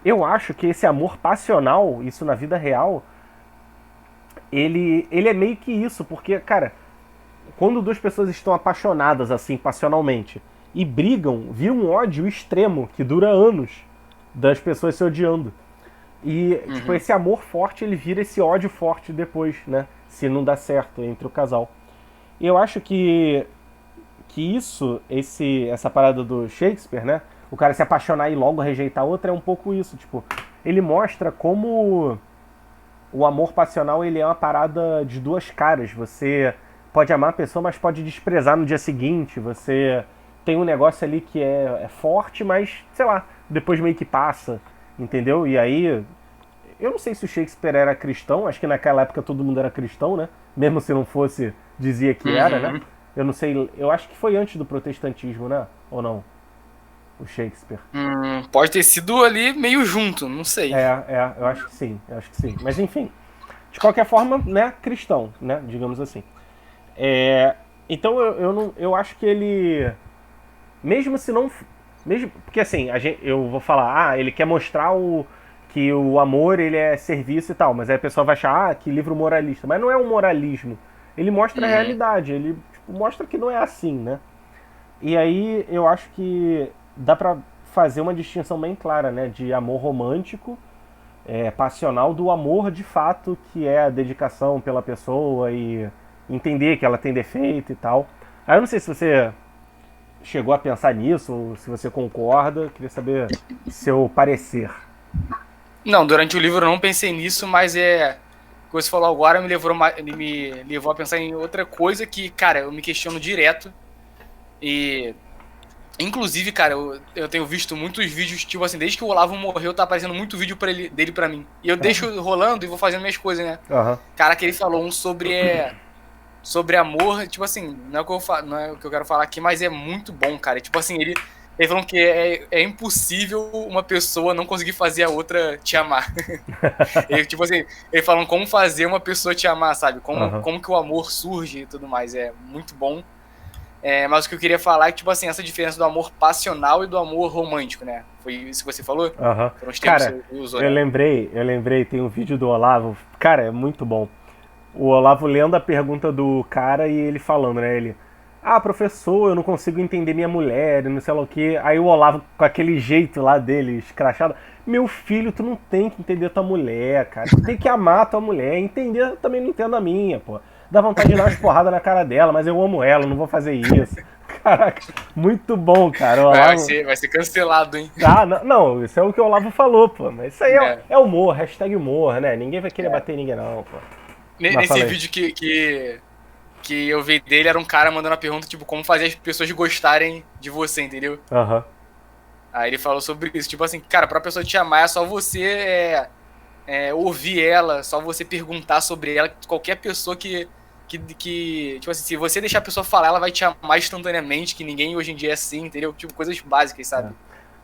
eu acho que esse amor passional, isso na vida real, ele é meio que isso, porque, cara, quando duas pessoas estão apaixonadas assim, passionalmente, e brigam, vira um ódio extremo que dura anos das pessoas se odiando. E, tipo, Uhum. esse amor forte, ele vira esse ódio forte depois, né? Se não dá certo entre o casal. E eu acho que essa parada do Shakespeare, né? O cara se apaixonar e logo rejeitar a outra é um pouco isso, tipo, ele mostra como o amor passional ele é uma parada de duas caras. Você pode amar a pessoa, mas pode desprezar no dia seguinte. Você tem um negócio ali que é forte, mas, sei lá, depois meio que passa, entendeu? E aí, eu não sei se o Shakespeare era cristão, acho que naquela época todo mundo era cristão, né? Mesmo se não fosse, dizia que era, né? Uhum. Eu não sei, eu acho que foi antes do protestantismo, né? Ou não? O Shakespeare. Pode ter sido ali meio junto, não sei. Eu acho que sim, eu acho que sim. Mas enfim, de qualquer forma, né, cristão, né, digamos assim. É, então eu acho que ele, mesmo se não, mesmo porque assim, eu vou falar, ele quer mostrar que o amor ele é serviço e tal, mas aí a pessoa vai achar, que livro moralista, mas não é um moralismo. Ele mostra a Uhum. realidade, ele tipo, mostra que não é assim, né? E aí eu acho que dá pra fazer uma distinção bem clara, né, de amor romântico, passional, do amor de fato, que é a dedicação pela pessoa e entender que ela tem defeito e tal. Aí eu não sei se você chegou a pensar nisso, ou se você concorda, queria saber seu parecer. Não, durante o livro eu não pensei nisso, mas o que você falou agora ele me levou a pensar em outra coisa que, cara, eu me questiono direto. E, inclusive, cara, eu tenho visto muitos vídeos, tipo assim, desde que o Olavo morreu, tá aparecendo muito vídeo dele pra mim. E eu deixo rolando e vou fazendo minhas coisas, né? Aham. Cara, que ele falou sobre amor, tipo assim, não é o que eu quero falar aqui, mas é muito bom, cara. Tipo assim, ele falou que é impossível uma pessoa não conseguir fazer a outra te amar. Ele, tipo assim, ele falando como fazer uma pessoa te amar, sabe? Aham. Como que o amor surge e tudo mais. É muito bom. Mas o que eu queria falar é que, tipo assim, essa diferença do amor passional e do amor romântico, né? Foi isso que você falou? Aham. Foram os termos Cara, que você usou, eu né? lembrei, tem um vídeo do Olavo, cara, é muito bom. O Olavo lendo a pergunta do cara e ele falando, né? Ele, professor, eu não consigo entender minha mulher, não sei lá o quê. Aí o Olavo, com aquele jeito lá dele, escrachado, meu filho, tu não tem que entender tua mulher, cara. Tu tem que amar tua mulher. Entender, eu também não entendo a minha, pô. Dá vontade de dar umas porradas na cara dela, mas eu amo ela, não vou fazer isso. Caraca, muito bom, cara. O Olavo... Vai ser cancelado, hein? Não, não, isso é o que o Olavo falou, pô. Mas isso aí é humor, hashtag humor, né? Ninguém vai querer bater em ninguém, não, pô. Mas Nesse vídeo que eu vi dele, era um cara mandando a pergunta, tipo, como fazer as pessoas gostarem de você, entendeu? Aham. Aí ele falou sobre isso, tipo assim, cara, pra pessoa te amar é só você ouvir ela, só você perguntar sobre ela, qualquer pessoa tipo assim, se você deixar a pessoa falar, ela vai te amar instantaneamente, que ninguém hoje em dia é assim, entendeu? Tipo, coisas básicas, sabe?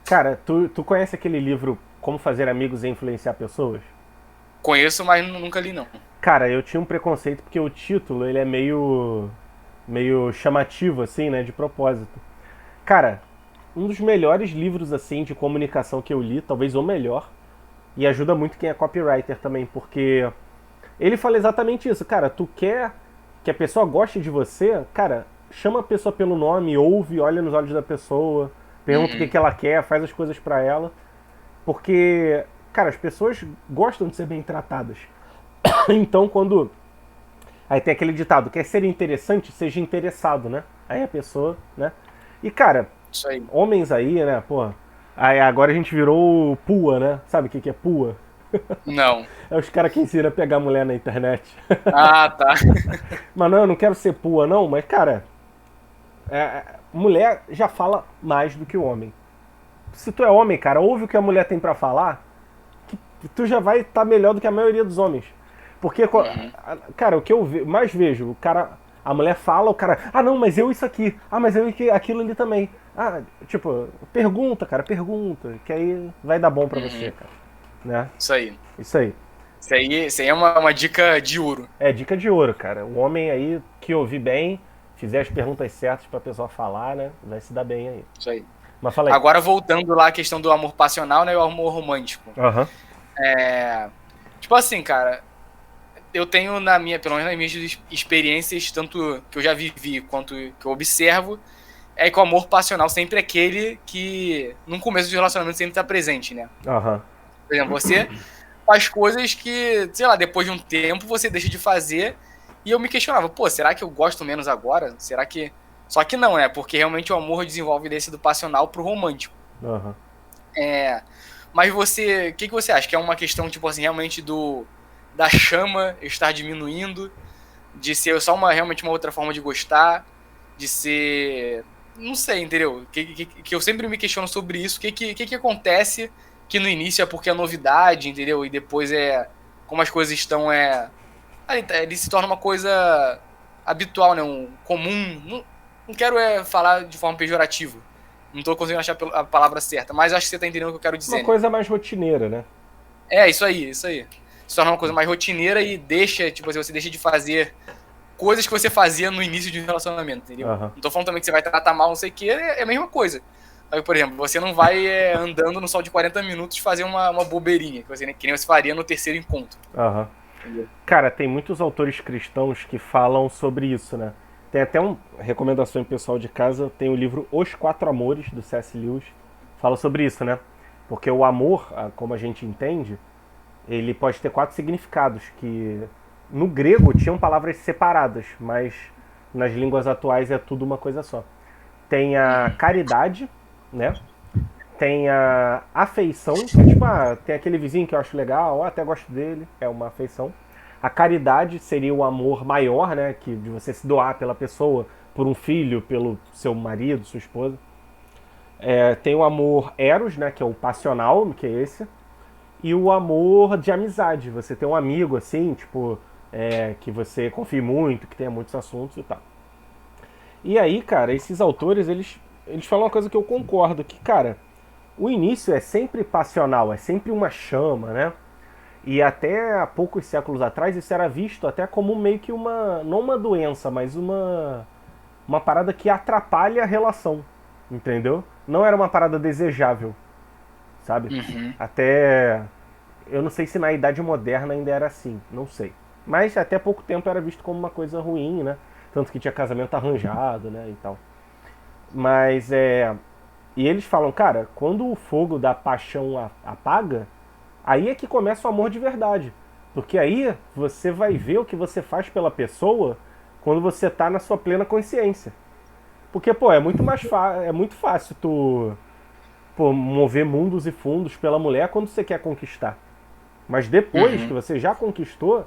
Cara, tu conhece aquele livro Como Fazer Amigos e Influenciar Pessoas? Conheço, mas nunca li, não. Cara, eu tinha um preconceito porque o título, ele é meio chamativo, assim, né, de propósito. Cara, um dos melhores livros, assim, de comunicação que eu li, talvez o melhor, e ajuda muito quem é copywriter também, porque ele fala exatamente isso. Cara, tu quer que a pessoa goste de você, cara, chama a pessoa pelo nome, ouve, olha nos olhos da pessoa, pergunta o que ela quer, faz as coisas pra ela, porque, cara, as pessoas gostam de ser bem tratadas. Então, quando... Aí tem aquele ditado, quer ser interessante, seja interessado, né? Aí a pessoa, né? E, cara, Isso aí. homens aí, né, pô... Aí agora a gente virou pua, né? Sabe o que é pua? Não. É os caras que ensinam a pegar mulher na internet. Ah, tá. Mas não, eu não quero ser pua, não. Mas, cara, mulher já fala mais do que o homem. Se tu é homem, cara, ouve o que a mulher tem pra falar, que tu já vai estar melhor do que a maioria dos homens. Porque, cara, o que eu mais vejo, a mulher fala, o cara, não, mas eu isso aqui, mas eu aquilo ali também. Tipo, pergunta, cara, pergunta, que aí vai dar bom pra você, cara. Né? Isso aí. Isso aí. Isso aí é uma dica de ouro. É dica de ouro, cara. O homem aí que ouvir bem, fizer as perguntas certas pra pessoa falar, né, vai se dar bem aí. Isso aí. Mas fala aí. Agora, voltando lá à questão do amor passional, né, e o amor romântico. Aham. Tipo assim, cara, eu tenho pelo menos nas minhas experiências, tanto que eu já vivi quanto que eu observo, é que o amor passional sempre é aquele que, no começo do relacionamento, sempre tá presente, né? Aham. Por exemplo, você faz coisas que, sei lá, depois de um tempo você deixa de fazer, e eu me questionava, pô, será que eu gosto menos agora? Será que... Só que não, né? Porque realmente o amor desenvolve desse do passional pro romântico. Aham. Mas você, o que você acha? Que é uma questão, tipo assim, realmente da chama estar diminuindo, de ser só realmente uma outra forma de gostar, de ser... Não sei, entendeu? Que eu sempre me questiono sobre isso. O que acontece que no início é porque é novidade, entendeu? E depois como as coisas estão... Ele se torna uma coisa habitual, né? Um comum. Não quero falar de forma pejorativa. Não tô conseguindo achar a palavra certa, mas acho que você tá entendendo o que eu quero dizer. Uma coisa mais rotineira, né? Isso aí. Se torna uma coisa mais rotineira e tipo assim, você deixa de fazer coisas que você fazia no início de um relacionamento, entendeu? Uhum. Não tô falando também que você vai tratar mal, não sei o que, é a mesma coisa. Aí, por exemplo, você não vai andando no sol de 40 minutos fazer uma bobeirinha, que nem você faria no terceiro encontro. Aham. Cara, tem muitos autores cristãos que falam sobre isso, né? Tem até uma recomendação pessoal de casa, tem o livro Os Quatro Amores, do C.S. Lewis, fala sobre isso, né? Porque o amor, como a gente entende, ele pode ter 4 significados, que no grego tinham palavras separadas, mas nas línguas atuais é tudo uma coisa só. tem a caridade, né? Tem a afeição, que é tipo, tem aquele vizinho que eu acho legal, até gosto dele, é uma afeição. A caridade seria o amor maior, né? Que de você se doar pela pessoa, por um filho, pelo seu marido, sua esposa. Tem o amor eros, né? Que é o passional, que é esse. E o amor de amizade. Você tem um amigo assim, tipo, que você confie muito, que tenha muitos assuntos e tal. E aí, cara, esses autores, eles falam uma coisa que eu concordo, que, cara, o início é sempre passional, é sempre uma chama, né? E até há poucos séculos atrás isso era visto até como meio que uma, não uma doença, mas uma parada que atrapalha a relação, entendeu? Não era uma parada desejável, sabe? Uhum. Até, eu não sei se na Idade Moderna ainda era assim, não sei. Mas até pouco tempo era visto como uma coisa ruim, né? Tanto que tinha casamento arranjado, né, e tal. Mas e eles falam, cara, quando o fogo da paixão apaga, aí é que começa o amor de verdade. Porque aí você vai ver o que você faz pela pessoa quando você tá na sua plena consciência. Porque, pô, é muito fácil tu mover mundos e fundos pela mulher quando você quer conquistar. Mas depois que Uhum. você já conquistou,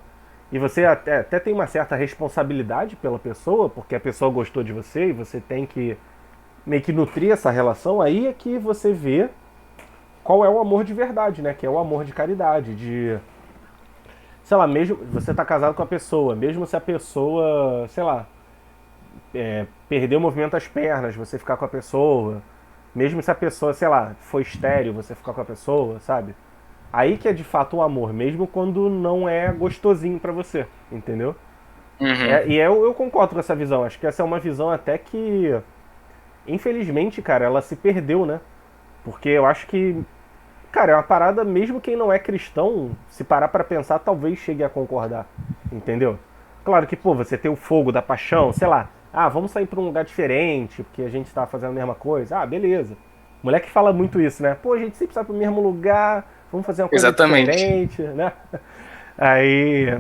e você até tem uma certa responsabilidade pela pessoa, porque a pessoa gostou de você e você tem que meio que nutrir essa relação, aí é que você vê qual é o amor de verdade, né? Que é o amor de caridade, de... Sei lá, mesmo você tá casado com a pessoa, mesmo se a pessoa, sei lá, perder o movimento das pernas, você ficar com a pessoa, mesmo se a pessoa, sei lá, for estéril, você ficar com a pessoa, sabe? Aí que é de fato o amor, mesmo quando não é gostosinho pra você, entendeu? Uhum. E eu concordo com essa visão, acho que essa é uma visão até que, infelizmente, cara, ela se perdeu, né? Porque eu acho que, cara, é uma parada, mesmo quem não é cristão, se parar pra pensar, talvez chegue a concordar, entendeu? Claro que, pô, você tem o fogo da paixão, sei lá, vamos sair pra um lugar diferente, porque a gente tá fazendo a mesma coisa. Beleza. Mulher que fala muito isso, né? Pô, a gente sempre sai pro mesmo lugar, vamos fazer uma coisa Exatamente. diferente, né? Aí,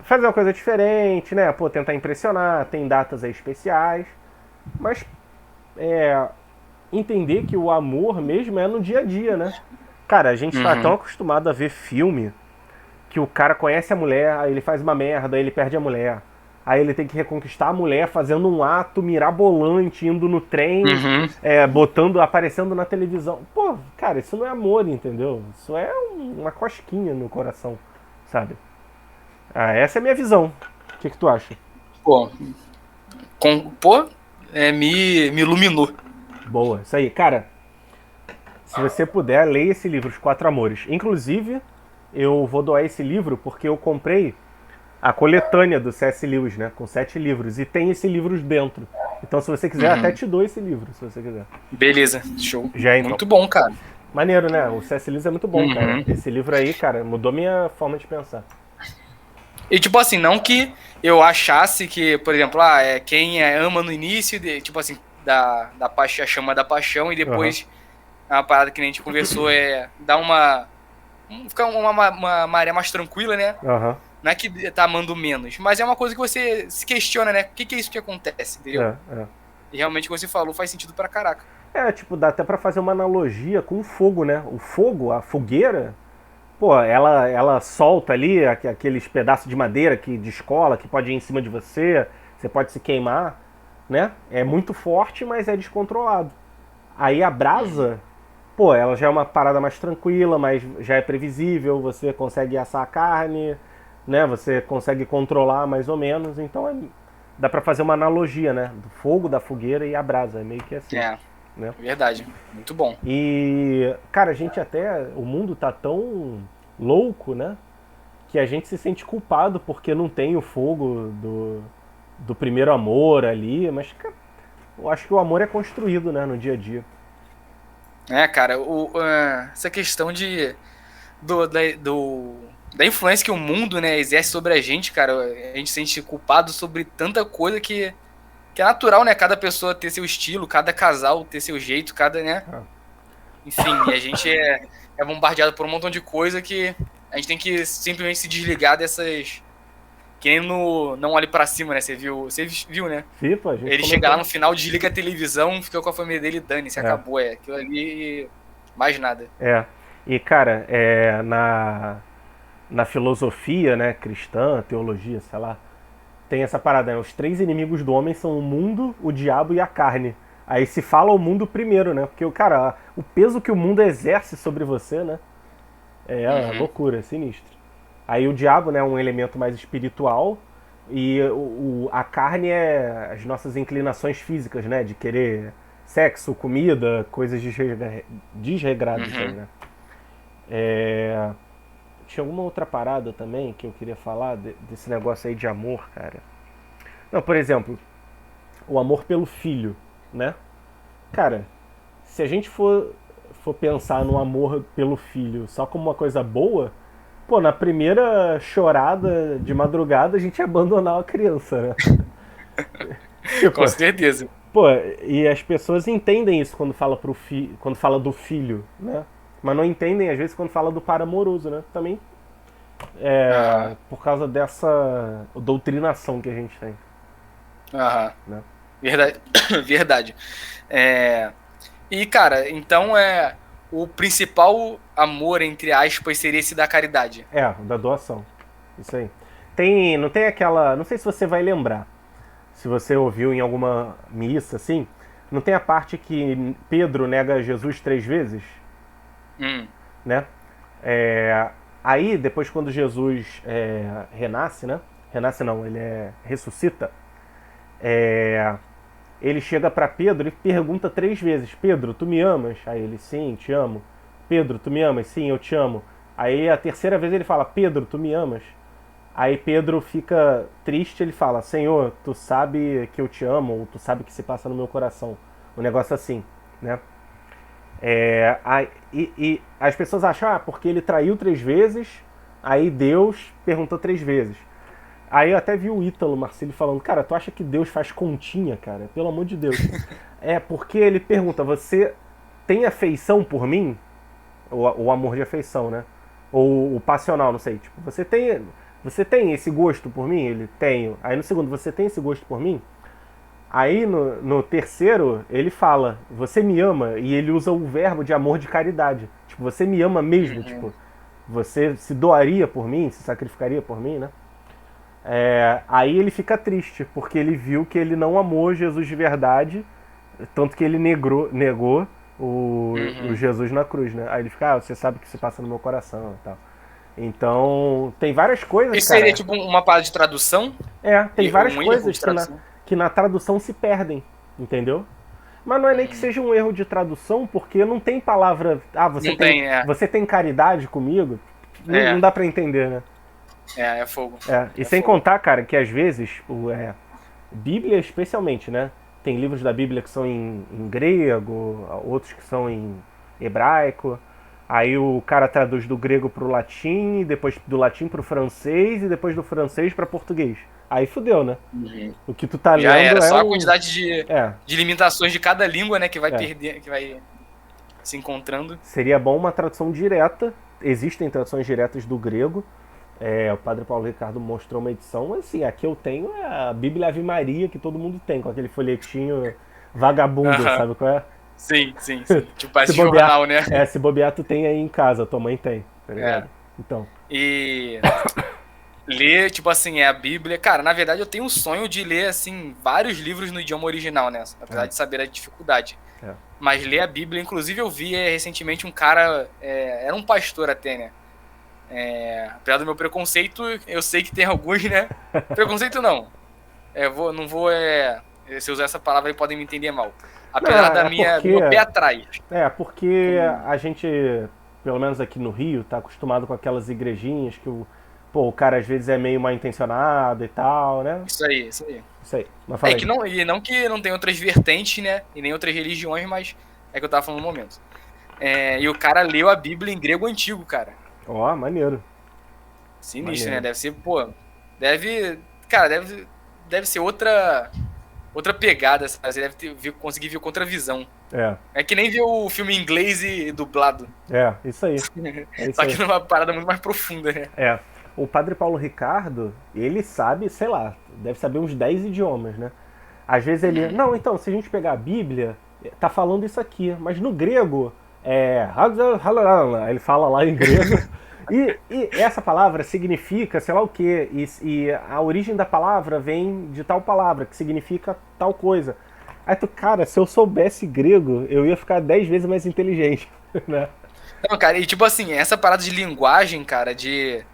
fazer uma coisa diferente, né? Pô, tentar impressionar, tem datas aí especiais, mas entender que o amor mesmo é no dia a dia, né? Cara, a gente tá tão Uhum. acostumado a ver filme que o cara conhece a mulher, aí ele faz uma merda, aí ele perde a mulher. Aí ele tem que reconquistar a mulher fazendo um ato mirabolante, indo no trem, Uhum. aparecendo na televisão. Pô, cara, isso não é amor, entendeu? Isso é uma cosquinha no coração, sabe? Essa é a minha visão. O que tu acha? Pô, me iluminou. Boa, isso aí. Cara, se você puder, leia esse livro, Os Quatro Amores. Inclusive, eu vou doar esse livro porque eu comprei a coletânea do C.S. Lewis, né? Com 7 livros. E tem esses livros dentro. Então, se você quiser, até Uhum. te dou esse livro, se você quiser. Beleza, show. Já então. Muito bom, cara. Maneiro, né? O C.S. Lewis é muito bom, cara. Uhum. Esse livro aí, cara, mudou minha forma de pensar. E tipo assim, não que eu achasse que, por exemplo, quem ama no início, tipo assim, da paixão, a chama da paixão, e Aham. depois a parada que a gente conversou dar ficar uma maré mais tranquila, né? Aham. Não é que tá amando menos, mas é uma coisa que você se questiona, né? O que é isso que acontece, entendeu? É. E realmente o que você falou faz sentido pra caraca. Tipo, dá até pra fazer uma analogia com o fogo, né? O fogo, a fogueira, pô, ela solta ali aqueles pedaços de madeira que de escola que pode ir em cima de você, você pode se queimar, né? É muito forte, mas é descontrolado. Aí a Uhum. brasa, pô, ela já é uma parada mais tranquila, mas já é previsível, você consegue assar a carne, né? Você consegue controlar mais ou menos, então dá pra fazer uma analogia, né? Do fogo, da fogueira e a brasa, é meio que assim, É, né? verdade. Muito bom. E, cara, o mundo tá tão louco, né? Que a gente se sente culpado porque não tem o fogo do primeiro amor ali, mas, cara, eu acho que o amor é construído, né, no dia a dia. Cara, essa questão do, da, da influência que o mundo, né, exerce sobre a gente, cara, a gente se sente culpado sobre tanta coisa que é natural, né, cada pessoa ter seu estilo, cada casal ter seu jeito, né, Ah, enfim, e a gente é bombardeado por um montão de coisa que a gente tem que simplesmente se desligar dessas que nem no Não Olhe Pra Cima, né? Você viu, né? Sim, pô, a gente Ele chega lá no final, desliga a televisão, fica com a família dele e dane-se, acabou. Aquilo ali, mais nada. E, cara, na filosofia, né, cristã, teologia, sei lá, tem essa parada, né? Os três inimigos do homem são o mundo, o diabo e a carne. Aí se fala o mundo primeiro, né? Porque, cara, o peso que o mundo exerce sobre você, né? É loucura, é sinistro. Aí o diabo, né, é um elemento mais espiritual e a carne é as nossas inclinações físicas, né? De querer sexo, comida, coisas desregradas aí, né? Tinha alguma outra parada também que eu queria falar desse negócio aí de amor, cara. Não, por exemplo, o amor pelo filho, né? Cara, se a gente for pensar no amor pelo filho só como uma coisa boa, pô, na primeira chorada de madrugada a gente ia abandonar a criança, né? Tipo, Com certeza. pô, e as pessoas entendem isso quando quando fala do filho, né? Mas não entendem às vezes quando fala do par amoroso, né? Também por causa dessa doutrinação que a gente tem. Né? Verdade. Verdade. E, cara, então o principal amor, entre aspas, seria esse da caridade. Da doação. Isso aí. Não tem aquela. Não sei se você vai lembrar. Se você ouviu em alguma missa, assim. Não tem a parte que Pedro nega Jesus 3 vezes? Né? Aí, depois, quando Jesus renasce, né? Renasce não, ele ressuscita. Ele chega para Pedro e pergunta 3 vezes: Pedro, tu me amas? Aí ele: sim, te amo. Pedro, tu me amas? Sim, eu te amo. Aí a terceira vez ele fala: Pedro, tu me amas? Aí Pedro fica triste, ele fala: Senhor, tu sabe que eu te amo, ou tu sabe que se passa no meu coração. Um negócio assim, né? E as pessoas acham, porque ele traiu 3 vezes, aí Deus perguntou 3 vezes. Aí eu até vi o Ítalo Marcílio falando: cara, tu acha que Deus faz continha, cara? Pelo amor de Deus. Porque ele pergunta: você tem afeição por mim? O amor de afeição, né? Ou o passional, não sei. Tipo, você tem esse gosto por mim? Ele: tenho. Aí no segundo: você tem esse gosto por mim? Aí no terceiro ele fala: você me ama? E ele usa o verbo de amor de caridade. Tipo, você me ama mesmo? Tipo, você se doaria por mim? Se sacrificaria por mim, né? Aí ele fica triste, porque ele viu que ele não amou Jesus de verdade, tanto que ele negou o Jesus na cruz, né? Aí ele fica: você sabe o que se passa no meu coração e tal. Então, tem várias coisas, Isso seria tipo uma parada de tradução? Tem várias coisas que na tradução se perdem, entendeu? Mas não é nem que seja um erro de tradução, porque não tem palavra... você tem caridade comigo? Não dá pra entender, né? É fogo. E sem contar, cara, que às vezes, Bíblia especialmente, né? Tem livros da Bíblia que são em grego, outros que são em hebraico. Aí o cara traduz do grego pro latim, depois do latim pro francês, e depois do francês pra português. Aí fudeu, né? O que tu tá lendo era só a quantidade de limitações de cada língua, né? Que vai perder, que vai se encontrando. Seria bom uma tradução direta. Existem traduções diretas do grego. O Padre Paulo Ricardo mostrou uma edição, mas assim, aqui eu tenho a Bíblia Ave Maria, que todo mundo tem, com aquele folhetinho vagabundo, sabe qual é? Sim. Tipo, parece jornal, né? Se bobear, tu tem aí em casa, tua mãe tem, tá ligado? Então. E ler, tipo assim, a Bíblia... Cara, na verdade eu tenho um sonho de ler, assim, vários livros no idioma original, né? Apesar de saber a dificuldade. Mas ler a Bíblia, inclusive eu vi recentemente um cara... era um pastor até, né? Apesar do meu preconceito, eu sei que tem alguns, né? Preconceito não. Não vou se eu usar essa palavra aí podem me entender mal. Apesar do meu pé atrás. Porque a gente, pelo menos aqui no Rio, tá acostumado com aquelas igrejinhas que o cara às vezes é meio mal intencionado e tal, né? Isso aí. Mas fala aí. Não que não tem outras vertentes, né? E nem outras religiões, mas é que eu tava falando no momento. E o cara leu a Bíblia em grego antigo, cara. Maneiro. Sinistro, né? Deve ser, deve ser outra pegada, sabe? Você deve conseguir ver com outra visão. É que nem ver o filme em inglês e dublado. Isso aí. Só que numa parada muito mais profunda, né? o Padre Paulo Ricardo, ele sabe, sei lá, deve saber uns 10 idiomas, né? Às vezes ele, não, então, se a gente pegar a Bíblia, tá falando isso aqui, mas no grego é. Ele fala lá em grego. E essa palavra significa sei lá o quê, e a origem da palavra vem de tal palavra, que significa tal coisa. Aí tu, cara, se eu soubesse grego, eu ia ficar 10 vezes mais inteligente, né? Não, cara, e tipo assim, essa parada de linguagem, cara, de.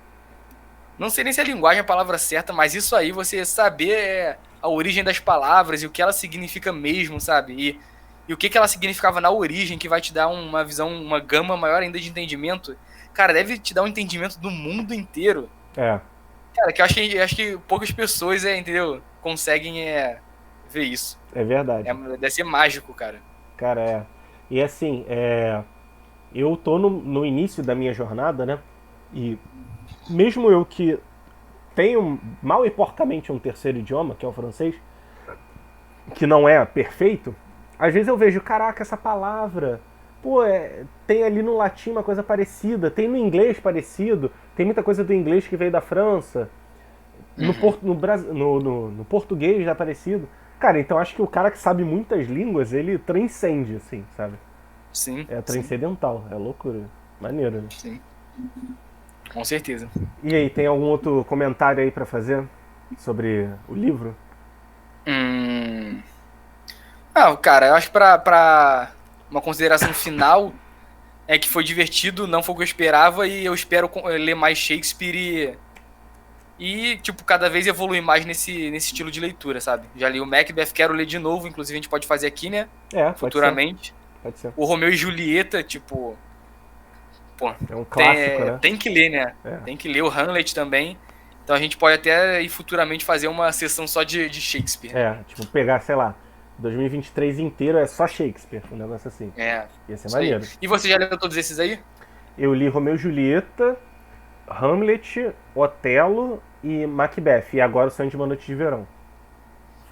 Não sei nem se a linguagem é a palavra certa, mas isso aí, você saber a origem das palavras e o que ela significa mesmo, sabe? E o que ela significava na origem, que vai te dar uma visão, uma gama maior ainda de entendimento. Cara, deve te dar um entendimento do mundo inteiro. É, Cara, que eu acho que poucas pessoas, entendeu? Conseguem ver isso. é verdade. Deve ser mágico, cara. Cara, é. E assim, eu tô no início da minha jornada, né? E mesmo eu que tenho mal e porcamente um terceiro idioma, que é o francês, que não é perfeito, às vezes eu vejo, caraca, essa palavra, pô, tem ali no latim uma coisa parecida, tem no inglês parecido, tem muita coisa do inglês que veio da França, no português já parecido. Cara, então acho que o cara que sabe muitas línguas, ele transcende, assim, sabe? Sim, É sim, transcendental, é loucura. Maneiro, né? sim. Com certeza. E aí, tem algum outro comentário aí pra fazer sobre o livro? Hum. Ah, cara, eu acho que pra uma consideração final é que foi divertido, não foi o que eu esperava e eu espero ler mais Shakespeare tipo, cada vez evoluir mais nesse estilo de leitura, sabe? Já li o Macbeth, quero ler de novo, inclusive a gente pode fazer aqui, né? É, pode ser. Futuramente. Pode ser. O Romeu e Julieta, tipo, pô, É um clássico, né? tem que ler, né? É. Tem que ler o Hamlet também. Então a gente pode até ir futuramente fazer uma sessão só de Shakespeare, né? Tipo, pegar, sei lá, 2023 inteiro é só Shakespeare, um negócio assim. É, Ia ser isso aí. maneiro. E você já leu todos esses aí? Eu li Romeu e Julieta, Hamlet, Otelo e Macbeth. E agora o Sonho de uma Noite de Verão.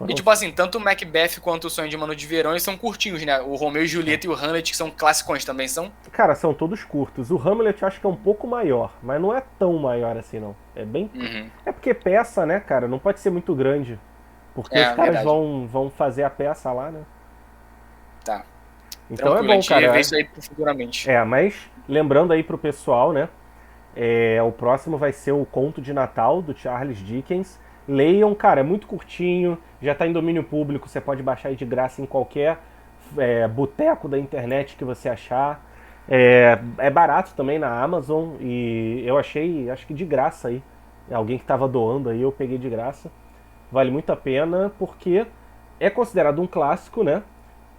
E tipo assim, tanto o Macbeth quanto o Sonho de uma Noite de Verão, eles são curtinhos, né? O Romeu e Julieta e o Hamlet, que são classicões também, são? Cara, são todos curtos. O Hamlet eu acho que é um pouco maior, mas não é tão maior assim, não. É bem. Uhum. É porque peça, né, cara? Não pode ser muito grande. Porque os caras Verdade. vão fazer a peça lá, né? Tá. Então Tranquilo, é a bom, gente vê cara. isso aí futuramente. Mas lembrando aí pro pessoal, né? O próximo vai ser o Conto de Natal, do Charles Dickens. Leiam, cara, é muito curtinho, já tá em domínio público, você pode baixar aí de graça em qualquer boteco da internet que você achar. É barato também na Amazon e eu achei, acho que de graça aí. Alguém que tava doando aí, eu peguei de graça. Vale muito a pena porque é considerado um clássico, né?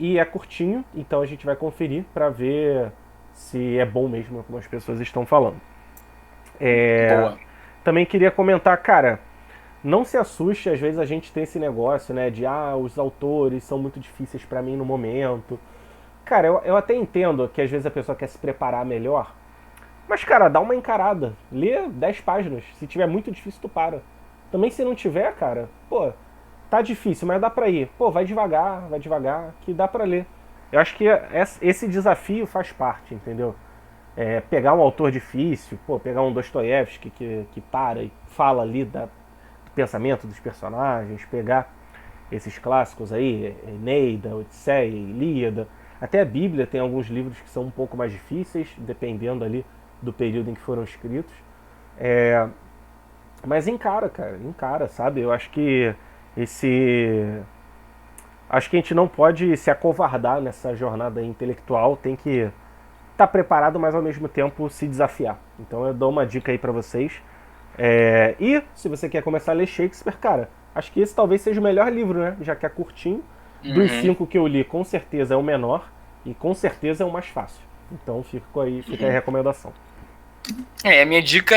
E é curtinho, então a gente vai conferir pra ver se é bom mesmo, como as pessoas estão falando. Boa. Também queria comentar, cara, não se assuste, às vezes a gente tem esse negócio, né, de os autores são muito difíceis pra mim no momento. Cara, eu até entendo que às vezes a pessoa quer se preparar melhor, mas, cara, dá uma encarada, lê 10 páginas, se tiver muito difícil tu para. Também se não tiver, cara, pô, tá difícil, mas dá pra ir. Pô, vai devagar, que dá pra ler. Eu acho que esse desafio faz parte, entendeu? Pegar um autor difícil, pô, pegar um Dostoiévski que para e fala ali do pensamento dos personagens, pegar esses clássicos aí, Eneida, Odisseia, Ilíada, até a Bíblia tem alguns livros que são um pouco mais difíceis, dependendo ali do período em que foram escritos. Mas encara, cara, encara, sabe? Eu acho que acho que a gente não pode se acovardar nessa jornada intelectual, tem que estar preparado, mas ao mesmo tempo se desafiar. Então eu dou uma dica aí pra vocês. E se você quer começar a ler Shakespeare, cara, acho que esse talvez seja o melhor livro, né? Já que é curtinho. Dos 5 que eu li, com certeza é o menor e com certeza é o mais fácil. Então fica aí a recomendação. A minha dica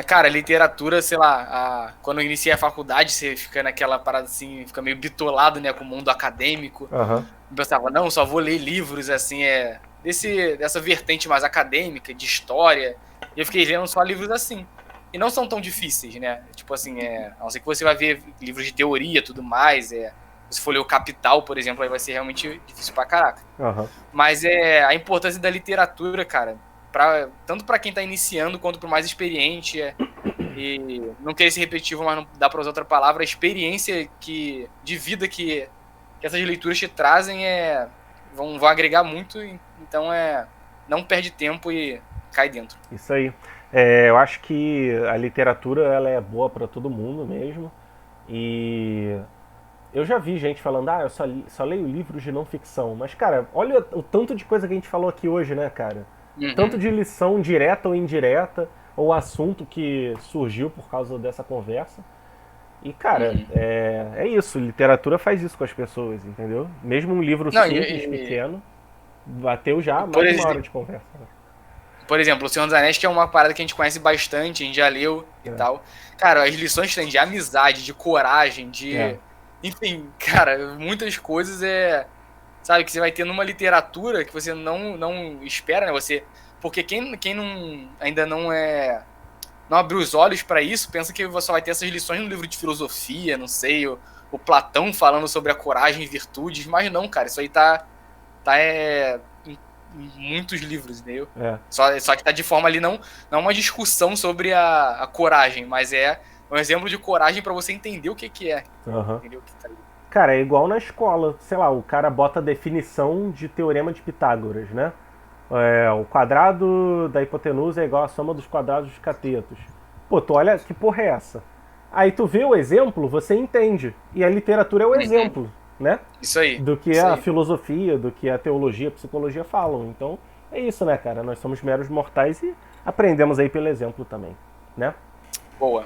cara, literatura, sei lá, quando eu iniciei a faculdade, você fica naquela parada assim, fica meio bitolado, né, com o mundo acadêmico. Uhum. Eu pensava, não, só vou ler livros, assim, dessa vertente mais acadêmica, de história. E eu fiquei lendo só livros assim. E não são tão difíceis, né? Tipo assim, a não ser que você vai ver livros de teoria e tudo mais, se for ler o Capital, por exemplo, aí vai ser realmente difícil pra caraca. Uhum. Mas a importância da literatura, cara, tanto pra quem tá iniciando quanto pro mais experiente, E não querer ser repetitivo, mas não dá para usar outra palavra, a experiência de vida que essas leituras te trazem vão agregar muito, então não perde tempo e cai dentro. Isso aí. Eu acho que a literatura ela é boa para todo mundo mesmo. E eu já vi gente falando, eu só leio livros de não ficção. Mas, cara, olha o tanto de coisa que a gente falou aqui hoje, né, cara? Tanto de lição direta ou indireta, ou assunto que surgiu por causa dessa conversa. E, cara, é isso. Literatura faz isso com as pessoas, entendeu? Mesmo um livro simples, pequeno, bateu já mais de uma hora de conversa. Por exemplo, O Senhor dos Anéis, que é uma parada que a gente conhece bastante, a gente já leu e tal. Cara, as lições que tem de amizade, de coragem, enfim, cara, muitas coisas sabe, que você vai ter numa literatura que você não espera, né? Porque quem ainda não abriu os olhos pra isso, pensa que você vai ter essas lições no livro de filosofia, não sei, o Platão falando sobre a coragem e virtudes, mas não, cara, isso aí tá em muitos livros, entendeu? Só que tá de forma ali, não uma discussão sobre a coragem, mas é um exemplo de coragem pra você entender o que é. Entendeu? Cara, é igual na escola, sei lá, o cara bota a definição de teorema de Pitágoras, né? O quadrado da hipotenusa é igual à soma dos quadrados dos catetos. Pô, tu olha, que porra é essa? Aí tu vê o exemplo, você entende. E a literatura é o exemplo, né? Isso aí. Do que a filosofia, do que a teologia, a psicologia falam. Então, é isso, né, cara? Nós somos meros mortais e aprendemos aí pelo exemplo também, né? Boa.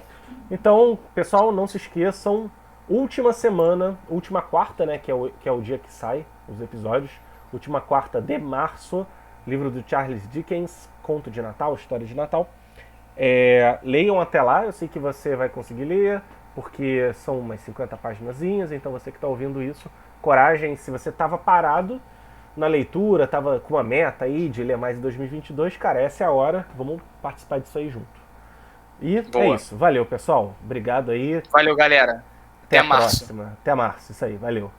Então, pessoal, não se esqueçam, última semana, última quarta, né, que é o dia que sai os episódios, última quarta de março, livro do Charles Dickens, Conto de Natal, História de Natal. Leiam até lá, eu sei que você vai conseguir ler, porque são umas 50 paginazinhas, então você que está ouvindo isso, coragem, se você estava parado na leitura, estava com uma meta aí de ler mais em 2022, cara, essa é a hora, vamos participar disso aí junto. E Boa. É isso, valeu pessoal, obrigado aí. Valeu, galera. Até março. Próxima. Até março, isso aí, valeu.